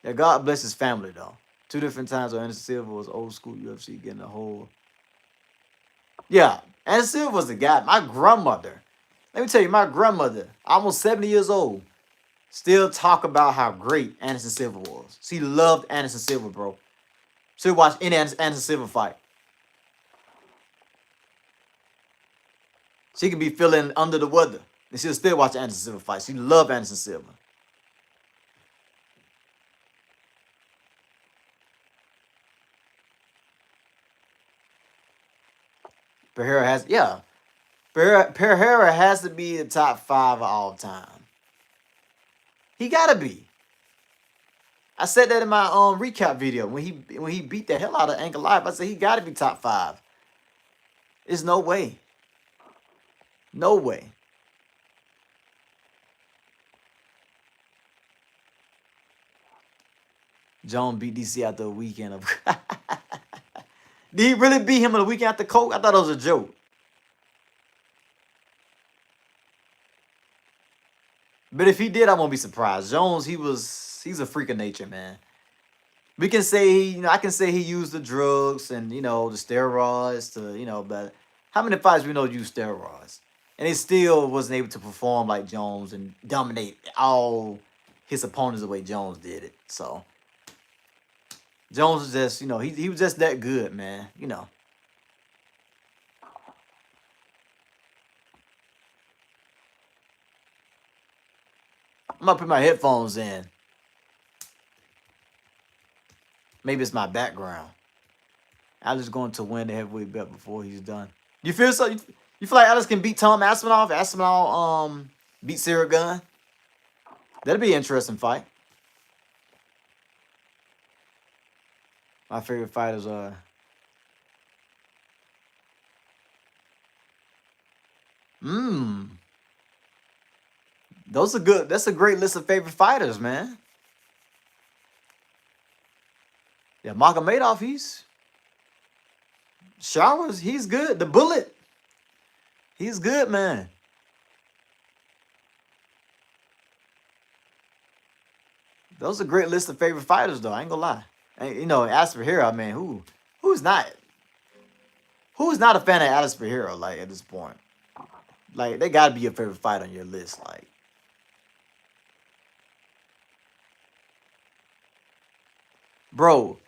Yeah, God bless his family though. Two different times where Anderson Silva was old school UFC getting a whole. Yeah, Anderson Silva was the guy. My grandmother, let me tell you, my grandmother, almost 70 years old, still talk about how great Anderson Silva was. She loved Anderson Silva, bro. She'll watch any Anderson Silva fight. She could be feeling under the weather, and she'll still watch Anderson Silva fight. She loved Anderson Silva. Pereira has, yeah. Pereira has to be the top 5 of all time. He gotta be. I said that in my recap video when he beat the hell out of Ankalaev. I said he gotta be top 5. There's no way. No way. Jones beat DC after a weekend of. Did he really beat him on the weekend after Coke? I thought it was a joke. But if he did, I won't be surprised. Jones, he's a freak of nature, man. We can say, I can say he used the drugs and, the steroids to, but how many fighters we know use steroids? And he still wasn't able to perform like Jones and dominate all his opponents the way Jones did it. So, Jones was just, he was just that good, man. I'm gonna put my headphones in. Maybe it's my background. Alex going to win the heavyweight belt before he's done. You feel so? You feel like Alex can beat Tom Aspinall? If Aspinall beat Sarah Gunn? That'd be an interesting fight. My favorite fighters are. Those are good. That's a great list of favorite fighters, man. Yeah, Magomedov, he's good. The Bullet, he's good, man. Those are great list of favorite fighters, though. I ain't gonna lie. And, Alex Pereira, I mean, who's not a fan of Alex Pereira, like, at this point? Like, they gotta be your favorite fight on your list, like. Bro,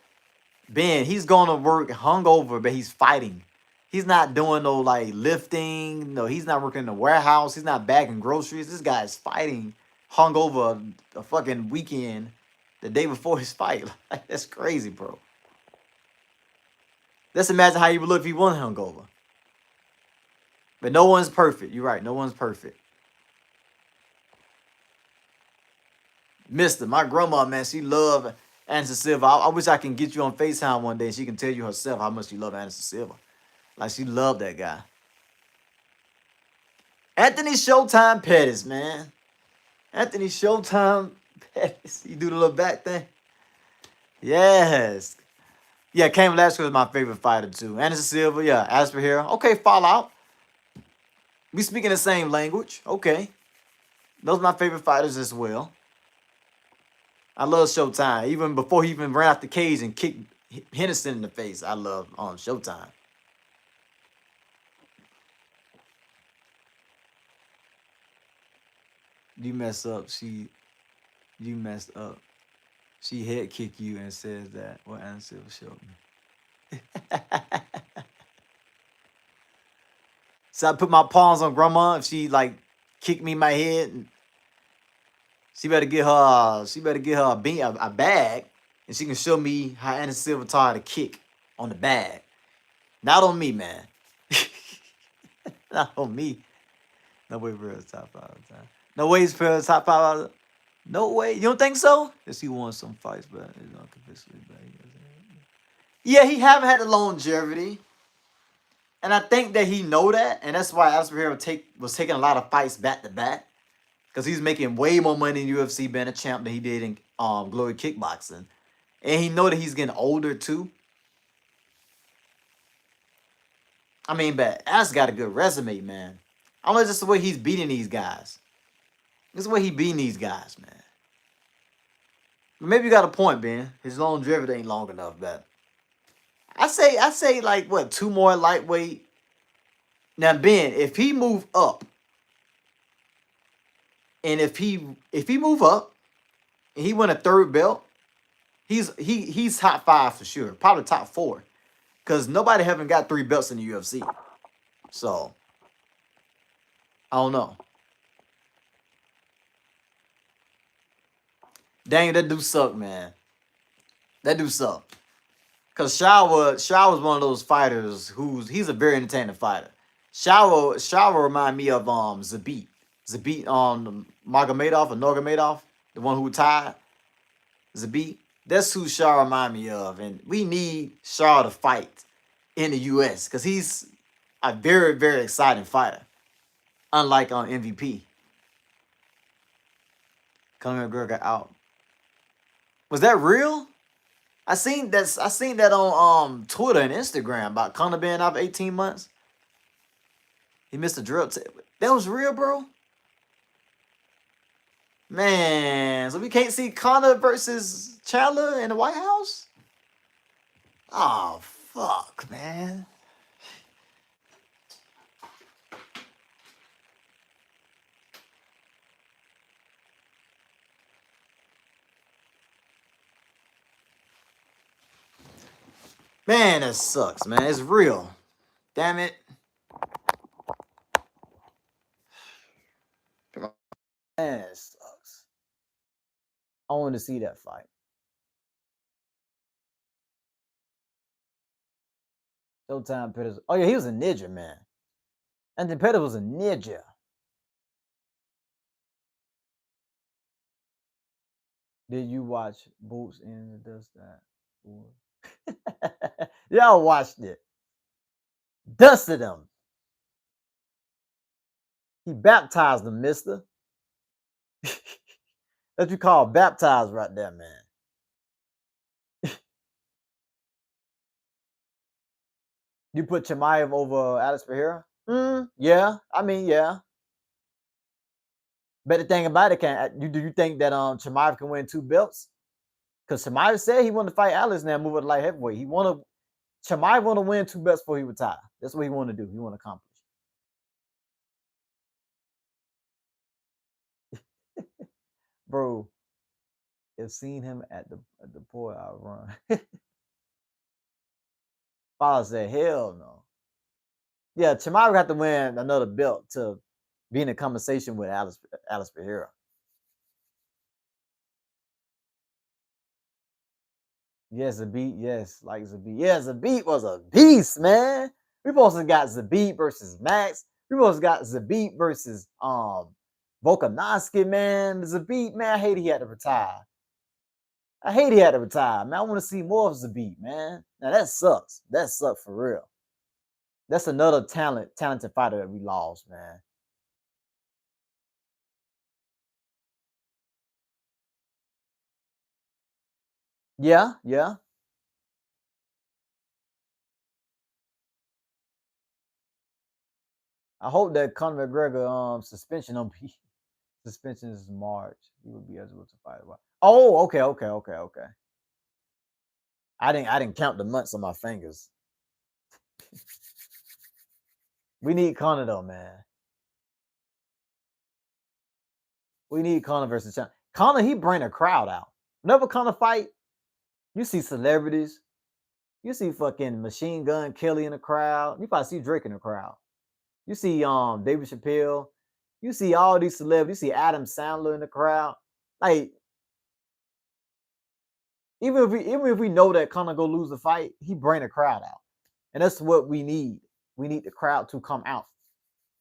Ben, he's going to work hungover, but he's fighting. He's not doing no, like, lifting. No, he's not working in the warehouse. He's not bagging groceries. This guy is fighting hungover a fucking weekend the day before his fight. Like, that's crazy, bro. Let's imagine how he would look if he wasn't hungover. But no one's perfect. You're right. No one's perfect. Mister, my grandma, man, she loved Anderson Silva. I wish I can get you on FaceTime one day and she can tell you herself how much she loved Anderson Silva. Like, she loved that guy. Anthony Showtime Pettis, man. Anthony Showtime Pettis. You do the little back thing? Yes. Yeah, Cain Velasquez was my favorite fighter, too. Anderson Silva, yeah. Alex Pereira. Okay, Fallout. We speaking the same language. Okay. Those are my favorite fighters as well. I love Showtime. Even before he even ran out the cage and kicked Henderson in the face, I love Showtime. You mess up, you messed up. She head kick you and says that what Anderson Silva showed me. So I put my palms on grandma. If she like kicked me in my head, she better get her a bag, and she can show me how Anderson Silva taught her to kick on the bag. Not on me, man. Not on me. No way for top 5 all the time. No way he's for top 5. No way. You don't think so? Yes, he won some fights, but he's not convincingly bad. Yeah, he haven't had the longevity. And I think that he know that. And that's why Alex Pereira was taking a lot of fights back to back. Because he's making way more money in UFC being a champ than he did in Glory Kickboxing. And he know that he's getting older too. I mean, but Alex got a good resume, man. I don't know, it's just the way he's beating these guys. This is the way he beating these guys, man. Maybe you got a point, Ben. His longevity ain't long enough, but I say like what, two more lightweight. Now, Ben, if he move up, and if he move up and he win a third belt, he's top five for sure, probably top four, because nobody haven't got three belts in the UFC. So I don't know. Dang, that do suck, man. That do suck. Cause Shaw was one of those fighters he's a very entertaining fighter. Shaw remind me of Zabit. Zabit Magomedov or Nurmagomedov, the one who retired. Zabit. That's who Shaw remind me of, and we need Shaw to fight in the U.S. because he's a very, very exciting fighter. Unlike on MVP. Conor McGregor out. Was that real? I seen that on Twitter and Instagram about Conor being out for 18 months. He missed a drug test. That was real, bro. Man, so we can't see Conor versus Chandler in the White House? Oh fuck, man. Man, that sucks, man. It's real. Damn it. Man, it sucks. I want to see that fight. Showtime Pettis. Oh yeah, he was a ninja, man. Anthony Pettis was a ninja. Did you watch Boots in the Dust? That? Y'all watched it. Dusted him. He baptized them, mister. That's what you call baptized right there, man. You put Chimaev over Alex Pereira? Yeah. I mean, yeah. But the thing about it, do you think that Chimaev can win two belts? Because Chimaev said he wanted to fight Alex now, move at light heavyweight. Chimaev want to win two belts before he retire. That's what he want to do. He want to accomplish. Bro, if seen him at the port, I'll run. Father said, hell no. Yeah, Chimaev got to win another belt to be in a conversation with Alex Pereira. Yes, Zabit. Yes, like Zabit. Yeah, Zabit was a beast, man. We supposed to got Zabit versus Max. We supposed to got Zabit versus Volkanovski, man. Zabit, man, I hate he had to retire. I hate he had to retire, man. I want to see more of Zabit, man. Now that sucks. That sucks for real. That's another talented fighter that we lost, man. Yeah, yeah. I hope that Conor McGregor suspension is March. He would be eligible to fight. Oh, okay. I didn't count the months on my fingers. We need Conor though, man. We need Conor versus Chandler. Conor, he bring a crowd out. Whenever Conor fight, you see celebrities. You see fucking Machine Gun Kelly in the crowd. You probably see Drake in the crowd. You see David Chappelle. You see all these celebrities. You see Adam Sandler in the crowd. Like, even if we know that Conor go lose the fight, he bring a crowd out. And that's what we need. We need the crowd to come out.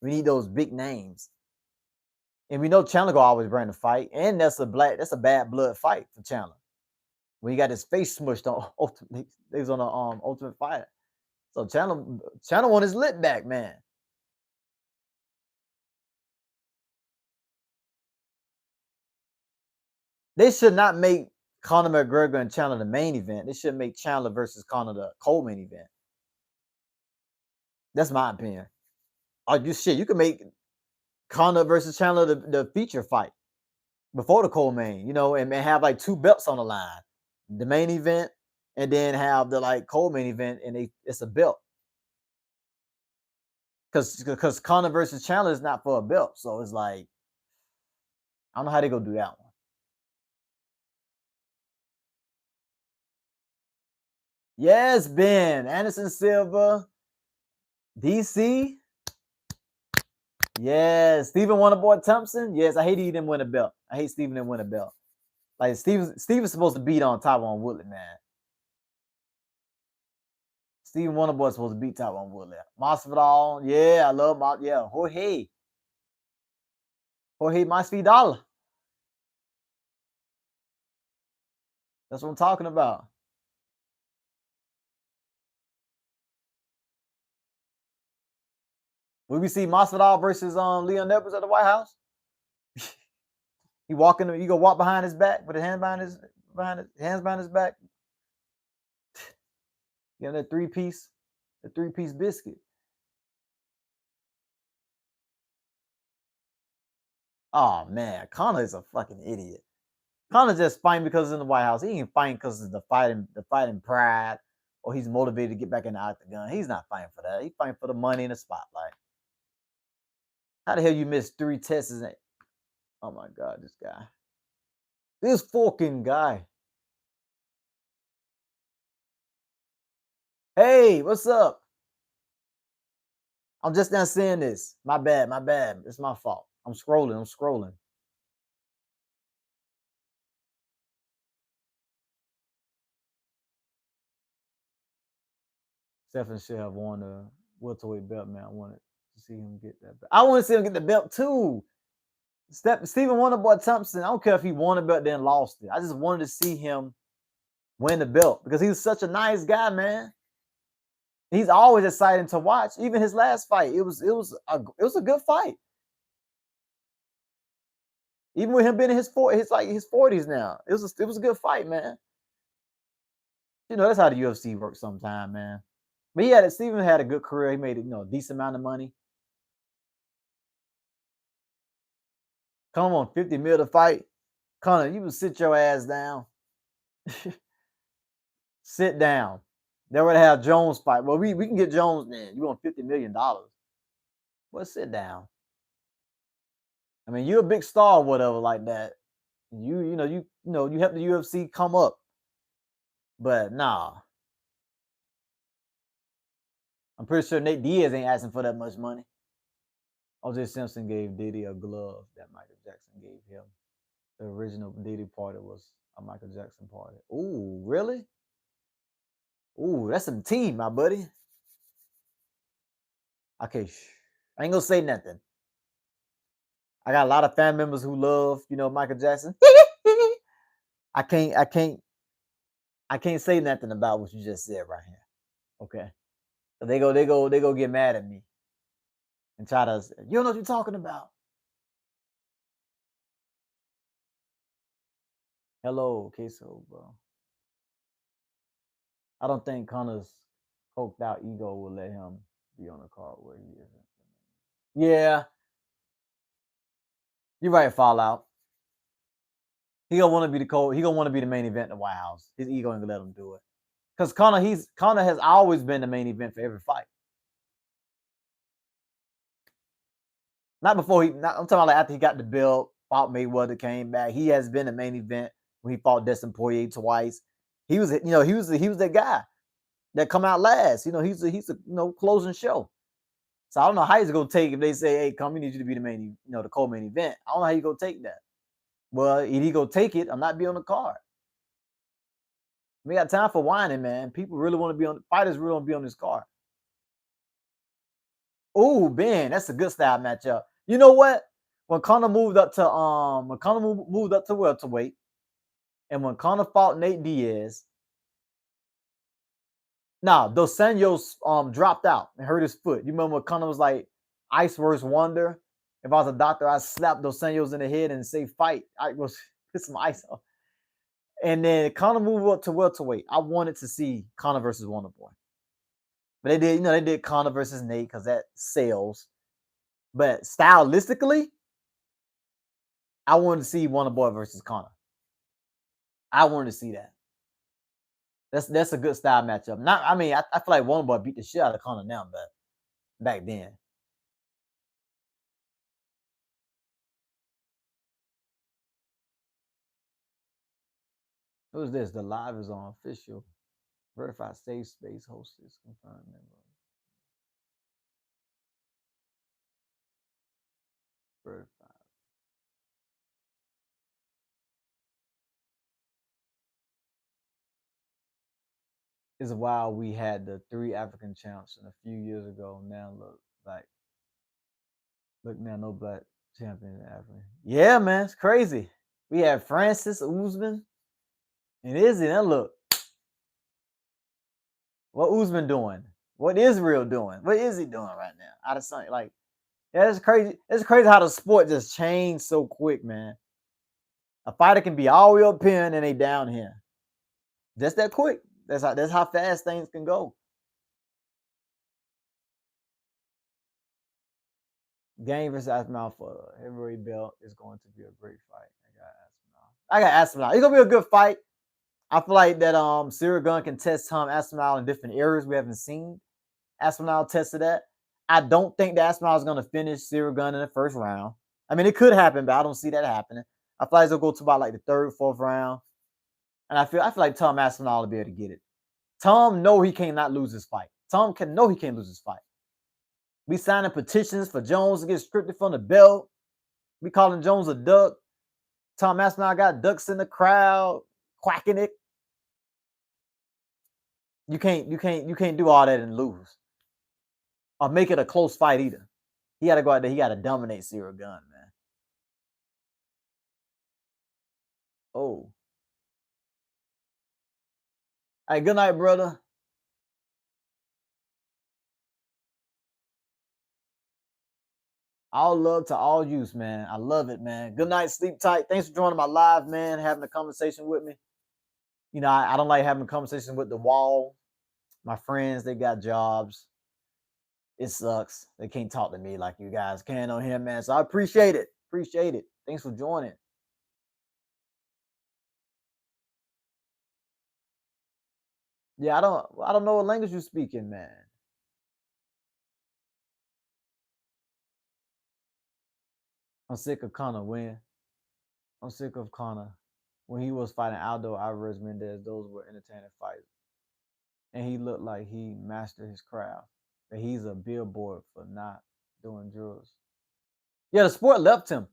We need those big names. And we know Chandler go always bring the fight. And that's a bad blood fight for Chandler. When he got his face smushed on Ultimate, he was on the Ultimate Fighter. So Chandler won his lip back, man. They should not make Conor McGregor and Chandler the main event. They should make Chandler versus Conor the co-main event. That's my opinion. Oh, you can make Conor versus Chandler, the feature fight before the co-main, and have like 2 belts on the line, the main event, and then have the like co-main event, and it's a belt. Because Conor versus Chandler is not for a belt, so it's like I don't know how they gonna do that one. Yes, Ben Anderson Silva, DC. Yes, Stephen Wonderboy Thompson. Yes, I hate he didn't win a belt. I hate Stephen didn't win a belt. Like Steven's supposed to beat on Tyron Woodley, man. Stephen Wonderboy's supposed to beat Tyron Woodley. Masvidal, yeah, I love Jorge Masvidal. That's what I'm talking about. Will we see Masvidal versus Leon Edwards at the White House? He go walk behind his back with his hands behind his back. That three-piece biscuit. Oh man, Conor is a fucking idiot. Conor just fighting because he's in the White House. He ain't fighting because of the fighting pride, or he's motivated to get back in the octagon. He's not fighting for that. He's fighting for the money in the spotlight. How the hell you missed 3 tests? Oh my god, this guy. This fucking guy. Hey, what's up? I'm just not seeing this. My bad. It's my fault. I'm scrolling. Stephen should have won the welterweight belt, man. I wanted to see him get that belt. I want to see him get the belt too. Stephen Wonderboy Thompson, I don't care if he won the belt then lost it. I just wanted to see him win the belt because he's such a nice guy, man. He's always exciting to watch. Even his last fight, it was a good fight. Even with him being in his 40s now, it was a good fight, man. That's how the UFC works sometimes, man. But Stephen had a good career. He made a decent amount of money. Come on, 50 mil to fight. Conor, you can sit your ass down. Sit down. They would have Jones fight. Well, we can get Jones then. You want $50 million. Well, sit down. I mean, you're a big star or whatever like that. You help the UFC come up. But nah. I'm pretty sure Nate Diaz ain't asking for that much money. O.J. Simpson gave Diddy a glove that Michael Jackson gave him. The original Diddy party was a Michael Jackson party. Ooh, really? Ooh, that's some team, my buddy. Okay, I ain't gonna say nothing. I got a lot of family members who love, Michael Jackson. I can't say nothing about what you just said right here. Okay. So they go get mad at me and try to, you don't know what you're talking about. Hello, queso, bro. I don't think Conor's coked out ego will let him be on the card where he isn't. Yeah. You're right, Fallout. He gonna want to be he gonna want to be the main event in the White House. His ego ain't gonna let him do it. Because Conor has always been the main event for every fight. Not before I'm talking about like after he got the belt, fought Mayweather, came back. He has been the main event when he fought Dustin Poirier twice. He was that guy that come out last. He's a closing show. So I don't know how he's gonna take if they say, "Hey, we need you to be the main, the co-main event." I don't know how you gonna take that. Well, if he go take it, I'm not be on the card. We got time for whining, man. People really want to be on. Fighters really want to be on this card. Oh, Ben, that's a good style matchup. You know what? When Conor moved up to welterweight, and when Conor fought Nate Diaz, Dos Anjos dropped out and hurt his foot. You remember when Conor was like, "Ice versus Wonder." If I was a doctor, I'd slap Dos Anjos in the head and say, "Fight." I was put some ice off. And then Conor moved up to welterweight. I wanted to see Conor versus Wonderboy. But they did Conor versus Nate because that sells. But stylistically, I wanted to see Wonderboy versus Connor. I wanted to see that. That's a good style matchup. Not, I mean, I feel like Wonderboy beat the shit out of Connor now, but back then. Who's this? The live is on official. Verified safe space hostess confirmed member. Verified. It's wild we had the 3 African champs and a few years ago. Now look now, no black champion in Africa. Yeah, man, it's crazy. We had Francis Usman and Izzy. Now look, what Usman doing? What Israel doing? What is he doing right now? Out of sight, like, yeah, it's crazy. It's crazy how the sport just changed so quick, man. A fighter can be all the way up here and they down here. Just that quick. That's how fast things can go. Game versus Aspinall for heavyweight belt is going to be a great fight. I got Aspinall. It's gonna be a good fight. I feel like that Cyril Gunn can test Tom Aspinall in different areas we haven't seen. Aspinall tested that. I don't think that Aspinall is gonna finish Cyril Gunn in the first round. I mean, it could happen, but I don't see that happening. I feel like it'll go to about like the third, fourth round. And I feel like Tom Aspinall will be able to get it. Tom know he cannot lose his fight. Tom can know he can't lose his fight. We signing petitions for Jones to get stripped from the belt. We calling Jones a duck. Tom Aspinall got ducks in the crowd, quacking it. You can't do all that and lose. Or make it a close fight either. He gotta go out there, he gotta dominate Cyril Gunn, man. Oh. Hey, good night, brother. All love to all youth, man. I love it, man. Good night, sleep tight. Thanks for joining my live, man, having a conversation with me. You know, I don't like having a conversation with the wall. My friends, they got jobs. It sucks. They can't talk to me like you guys can on here, man. So I appreciate it. Appreciate it. Thanks for joining. Yeah, I don't know what language you're speaking, man. I'm sick of Connor when I'm sick of Connor when he was fighting Aldo Alvarez Mendez. Those were entertaining fights, and he looked like he mastered his craft. But he's a billboard for not doing drugs. Yeah, the sport left him.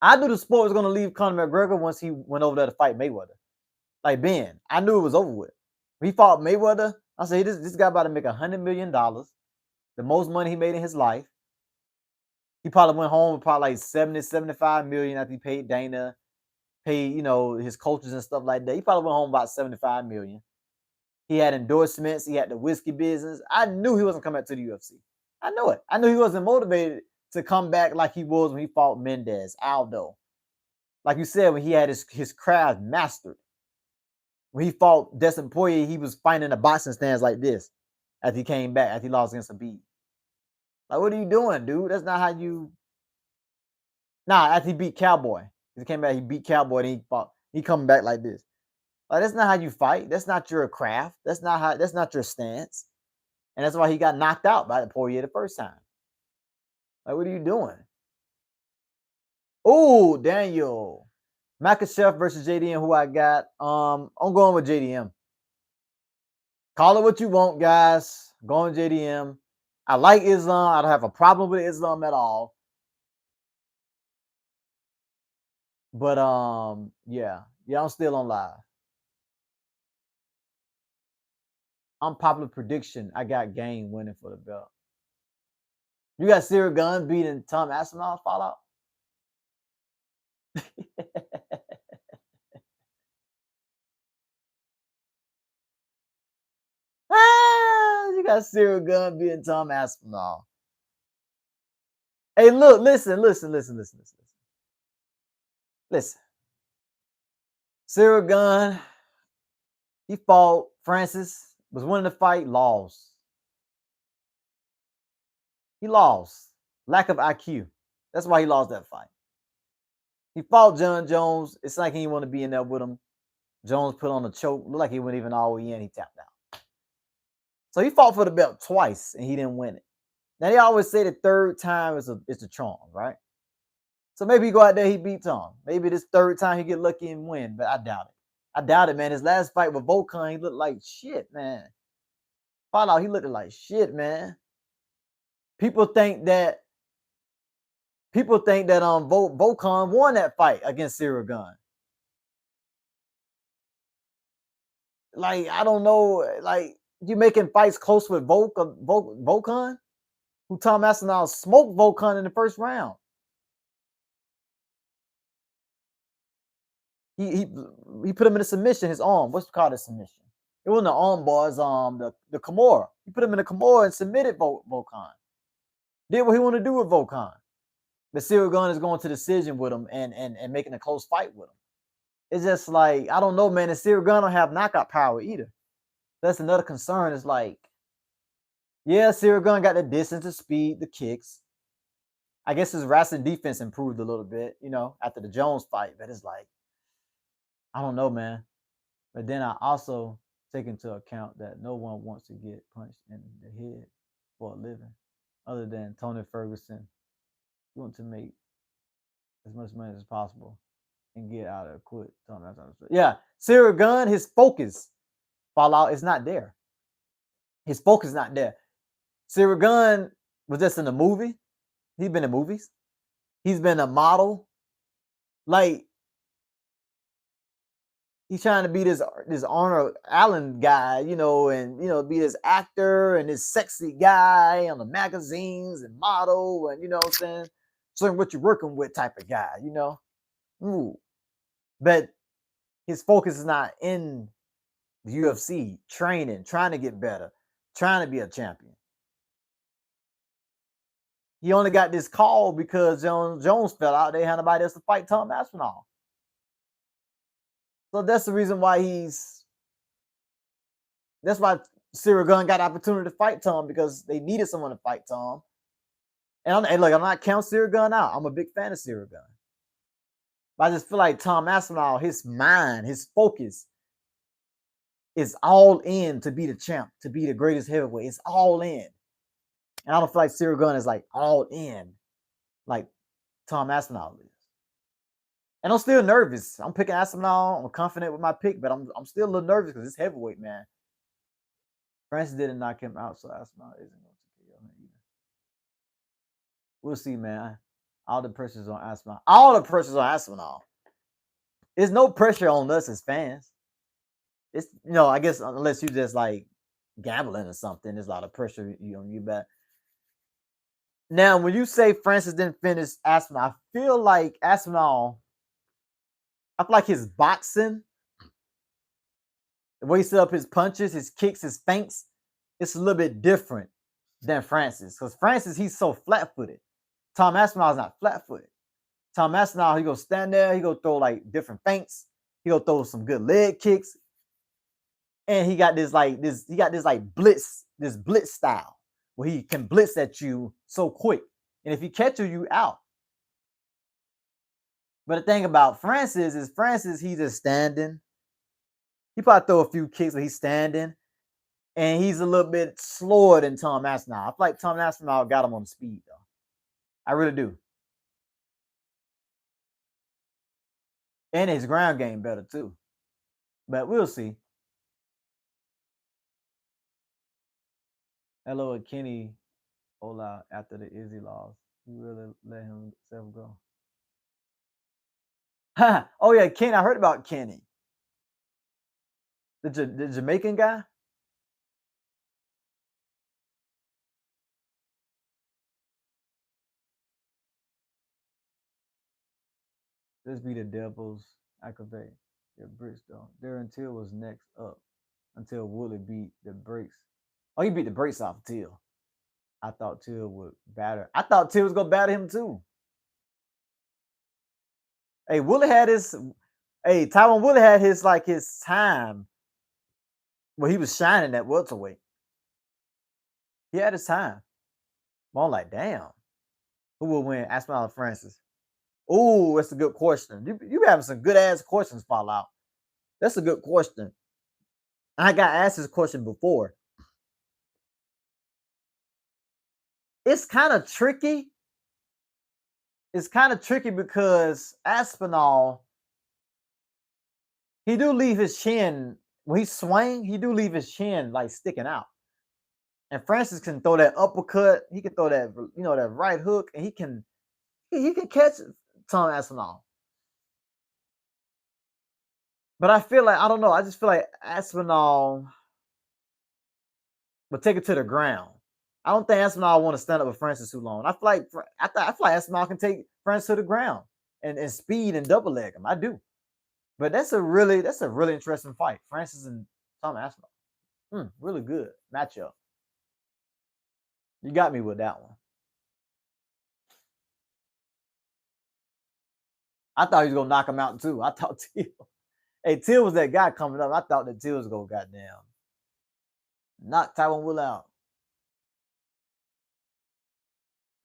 I knew the sport was gonna leave Conor McGregor once he went over there to fight Mayweather. Like Ben, I knew it was over with. When he fought Mayweather, I said this guy about to make $100 million, the most money he made in his life. He probably went home with probably like 70, 75 million after he paid Dana, paid, his coaches and stuff like that. He probably went home about 75 million. He had endorsements, he had the whiskey business. I knew he wasn't coming back to the UFC. I knew it. I knew he wasn't motivated to come back like he was when he fought Mendez, Aldo. Like you said, when he had his craft mastered. When he fought Destin Poirier, he was fighting in the boxing stands like this after he came back, after he lost against Khabib. Like, what are you doing, dude? That's not how you. Nah, after he beat Cowboy. He came back, he beat Cowboy, and he fought. He coming back like this. Like, that's not how you fight. That's not your craft. That's not your stance. And that's why he got knocked out by the Poirier the first time. Like, what are you doing? Oh, Daniel. Makachev versus JDM, who I got. I'm going with JDM. Call it what you want, guys. I'm going JDM. I like Islam. I don't have a problem with Islam at all. But yeah, I'm still on live. Unpopular prediction. I got Game winning for the belt. You got Cyril Gunn beating Tom Aspinall Fallout. You got Cyril Gunn beating Tom Aspinall. Hey, look, listen. Listen. Cyril Gunn, he fought Francis, was winning the fight, lost. He lost. Lack of IQ. That's why he lost that fight. He fought John Jones. It's like he didn't want to be in there with him. Jones put on a choke. Looked like he went even all the way in. He tapped out. So he fought for the belt twice and he didn't win it. Now they always say the third time is a charm, right? So maybe he go out there, he beat Tom. Maybe this third time he get lucky and win, but I doubt it. I doubt it, man. His last fight with Volkan, he looked like shit, man. Fallout, he looked like shit, man. People think that Volkan won that fight against Cyril Gunn. Like, I don't know, like you making fights close with Volkan, who Tom Aspinall smoked Volkan in the first round. He put him in a submission, his arm. What's called a submission? It wasn't the arm bar, it's the Kimura. He put him in the Kimura and submitted Volkan. Did what he wanted to do with Volkan. But Cyril Gunn is going to decision with him and making a close fight with him. It's just like, I don't know, man. And Cyril Gunn don't have knockout power either. That's another concern. It's like, yeah, Cyril Gunn got the distance, the speed, the kicks. I guess his wrestling defense improved a little bit, after the Jones fight. But it's like, I don't know, man. But then I also take into account that no one wants to get punched in the head for a living, other than Tony Ferguson. You want to make as much money as possible and get out of quit. Yeah, Cyril Gunn, his focus, Fallout, is not there. His focus is not there. Cyril Gunn was just in a movie. He's been in movies. He's been a model. Like, he's trying to be this Arnold Allen guy, and be this actor and this sexy guy on the magazines and model, and what I'm saying, certain what you're working with type of guy, Ooh. But his focus is not in the UFC, training, trying to get better, trying to be a champion. He only got this call because Jones fell out. They had nobody else to fight Tom Aspinall. So that's the reason why that's why Cyril Gunn got the opportunity to fight Tom, because they needed someone to fight Tom. And look, I'm not counting Cyril Gunn out. I'm a big fan of Cyril Gunn. But I just feel like Tom Aspinall, his mind, his focus is all in to be the champ, to be the greatest heavyweight. It's all in. And I don't feel like Cyril Gunn is like all in like Tom Aspinall is. And I'm still nervous. I'm picking Aspinall. I'm confident with my pick, but I'm still a little nervous because it's heavyweight, man. Francis didn't knock him out, so Aspinall isn't going to kill him either. We'll see, man. All the pressure's on Aspinall. All the pressure's on Aspinall. There's no pressure on us as fans. It's, I guess unless you just like gambling or something, there's a lot of pressure on you. But now, when you say Francis didn't finish Aspinall, I feel like his boxing, the way he set up his punches, his kicks, his feints, it's a little bit different than Francis. Because Francis, he's so flat-footed. Tom Aspinall is not flat-footed. Tom Aspinall, he go stand there, he go throw like different feints, he go throw some good leg kicks, and he got this blitz style where he can blitz at you so quick, and if he catches you out. But the thing about Francis is he's just standing. He probably throw a few kicks, but he's standing, and he's a little bit slower than Tom Aspinall. I feel like Tom Aspinall got him on the speed, though. I really do. And his ground game better, too. But we'll see. Hello, Kenny Ola after the Izzy loss. You really let himself go. Oh, yeah, Kenny. I heard about Kenny. The Jamaican guy? Let's be the devil's activate. Yeah, bricks though. Darren Till was next up until Woolley beat the brakes. Oh, he beat the brakes off Till. I thought Till would batter. I thought Till was gonna batter him too. Hey, Woolley had his. Hey, Tyron Woolley had his time where he was shining at welterweight. He had his time. But I'm like, damn, who will win? Aspinall or Francis? Ooh, that's a good question. You having some good ass questions, Fallout. That's a good question. I got asked this question before. It's kind of tricky. It's kind of tricky because Aspinall, he do leave his chin when he swing. He do leave his chin like sticking out. And Francis can throw that uppercut. He can throw that that right hook, and he can catch Tom Aspinall. But I feel like I don't know. I just feel like Aspinall will take it to the ground. I don't think Aspinall want to stand up with Francis too long. I feel like Aspinall can take Francis to the ground and speed and double leg him. I do. But that's a really interesting fight. Francis and Tom Aspinall. Really good matchup. You got me with that one. I thought he was gonna knock him out too. I thought Till. Hey, Till was that guy coming up. I thought that Till was gonna goddamn knock Tyron Will out.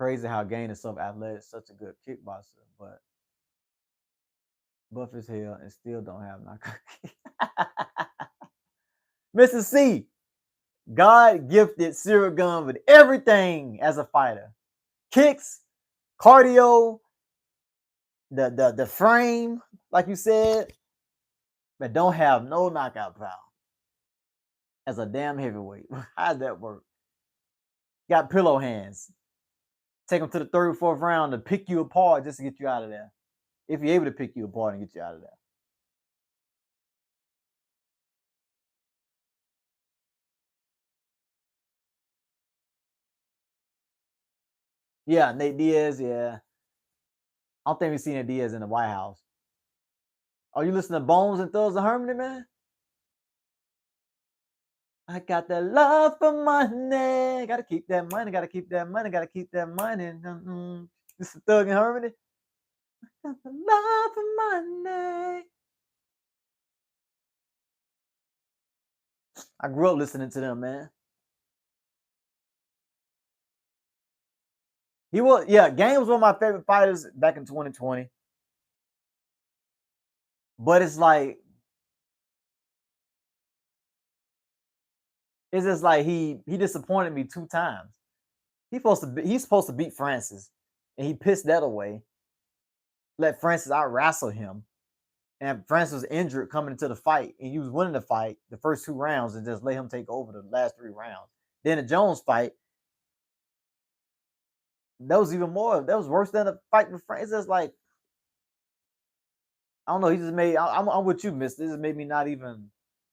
Crazy how Gain is so athletic, such a good kickboxer, but buff as hell and still don't have knockout. Mr. C, God gifted Cyril Gunn with everything as a fighter. Kicks, cardio, the frame, like you said, but don't have no knockout power. As a damn heavyweight. How'd that work? Got pillow hands. Take them to the third, fourth round to pick you apart just to get you out of there. If you're able to pick you apart and get you out of there. Yeah, Nate Diaz, yeah. I don't think we've seen Nate Diaz in the White House. Are you listening to Bones and Thugs and Harmony, man? I got that love for money. Gotta keep that money, gotta keep that money, gotta keep that money. This is Thug and Harmony. I got the love for money. I grew up listening to them, man. He was, yeah, Game was one of my favorite fighters back in 2020. But it's like, it's just like he disappointed me 2 times. He's supposed to beat Francis, and he pissed that away. Let Francis out wrestle him, and Francis was injured coming into the fight, and he was winning the fight the first 2 rounds, and just let him take over the last 3 rounds. Then the Jones fight, that was even more. That was worse than the fight with Francis. It's just like, I don't know. He just made. I'm with you, Mister. This made me not even.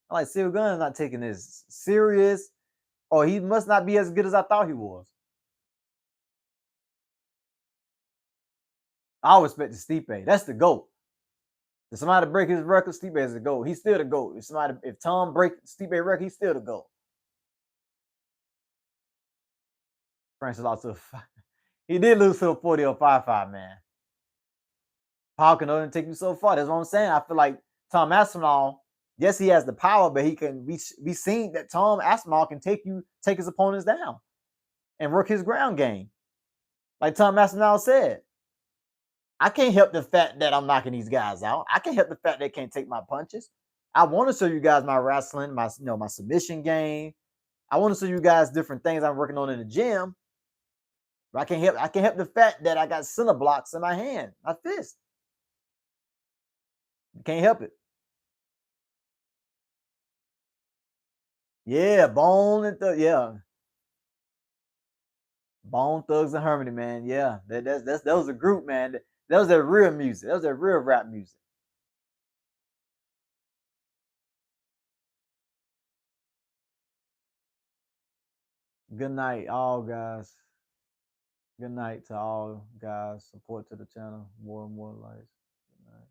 I'm like, Cyril Gunn is not taking this serious, or he must not be as good as I thought he was. I always expect the Stipe. That's the GOAT. If somebody break his record, Stipe is the GOAT. He's still the GOAT. If Tom break Stipe record, he's still the GOAT. Francis lost to he did lose to a 40 or 5-5, man. Power can only take you so far. That's what I'm saying. I feel like Tom Aspinall, yes, he has the power, but he can be seen that Tom Aspinall can take his opponents down and work his ground game. Like Tom Aspinall said, I can't help the fact that I'm knocking these guys out. I can't help the fact they can't take my punches. I want to show you guys my wrestling, my submission game. I want to show you guys different things I'm working on in the gym. But I can't help the fact that I got center blocks in my hand, my fist. Can't help it. Yeah, Bone and Bone Thugs and Harmony, man. Yeah, that was a group, man. That was their real music. That was their real rap music. Good night, all guys. Good night to all guys. Support to the channel. More and more likes. Good night.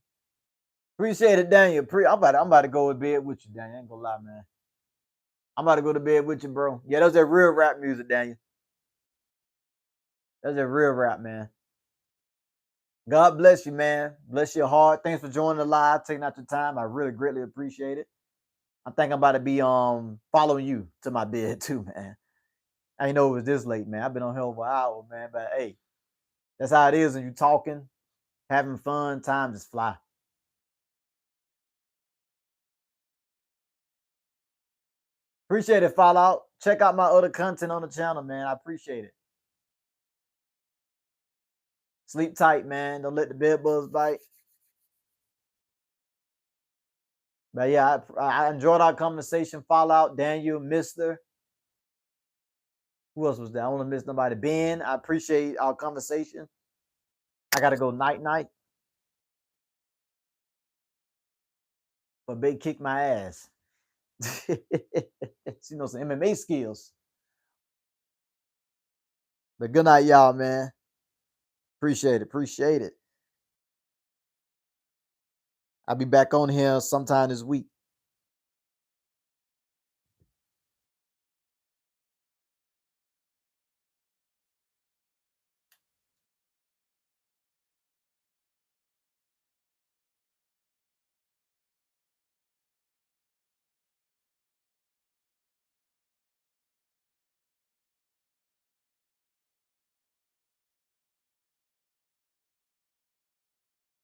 Appreciate it, Daniel. I'm about to go to bed with you, Daniel. I ain't gonna lie, man. I'm about to go to bed with you, bro. Yeah, that was that real rap music, Daniel. That's a real rap, man. God bless you, man. Bless your heart. Thanks for joining the live, taking out your time. I really greatly appreciate it. I think I'm about to be following you to my bed too, man. I didn't know it was this late, man. I've been on here over an hour, man. But hey, that's how it is when you talking, having fun. Time just fly. Appreciate it, Fallout. Check out my other content on the channel, man. I appreciate it. Sleep tight, man. Don't let the bed bugs bite. But yeah, I enjoyed our conversation. Fallout, Daniel, Mister. Who else was there? I don't want to miss nobody. Ben, I appreciate our conversation. I gotta go night night, but Big kick my ass. You know, some MMA skills. But good night, y'all, man. Appreciate it. Appreciate it. I'll be back on here sometime this week.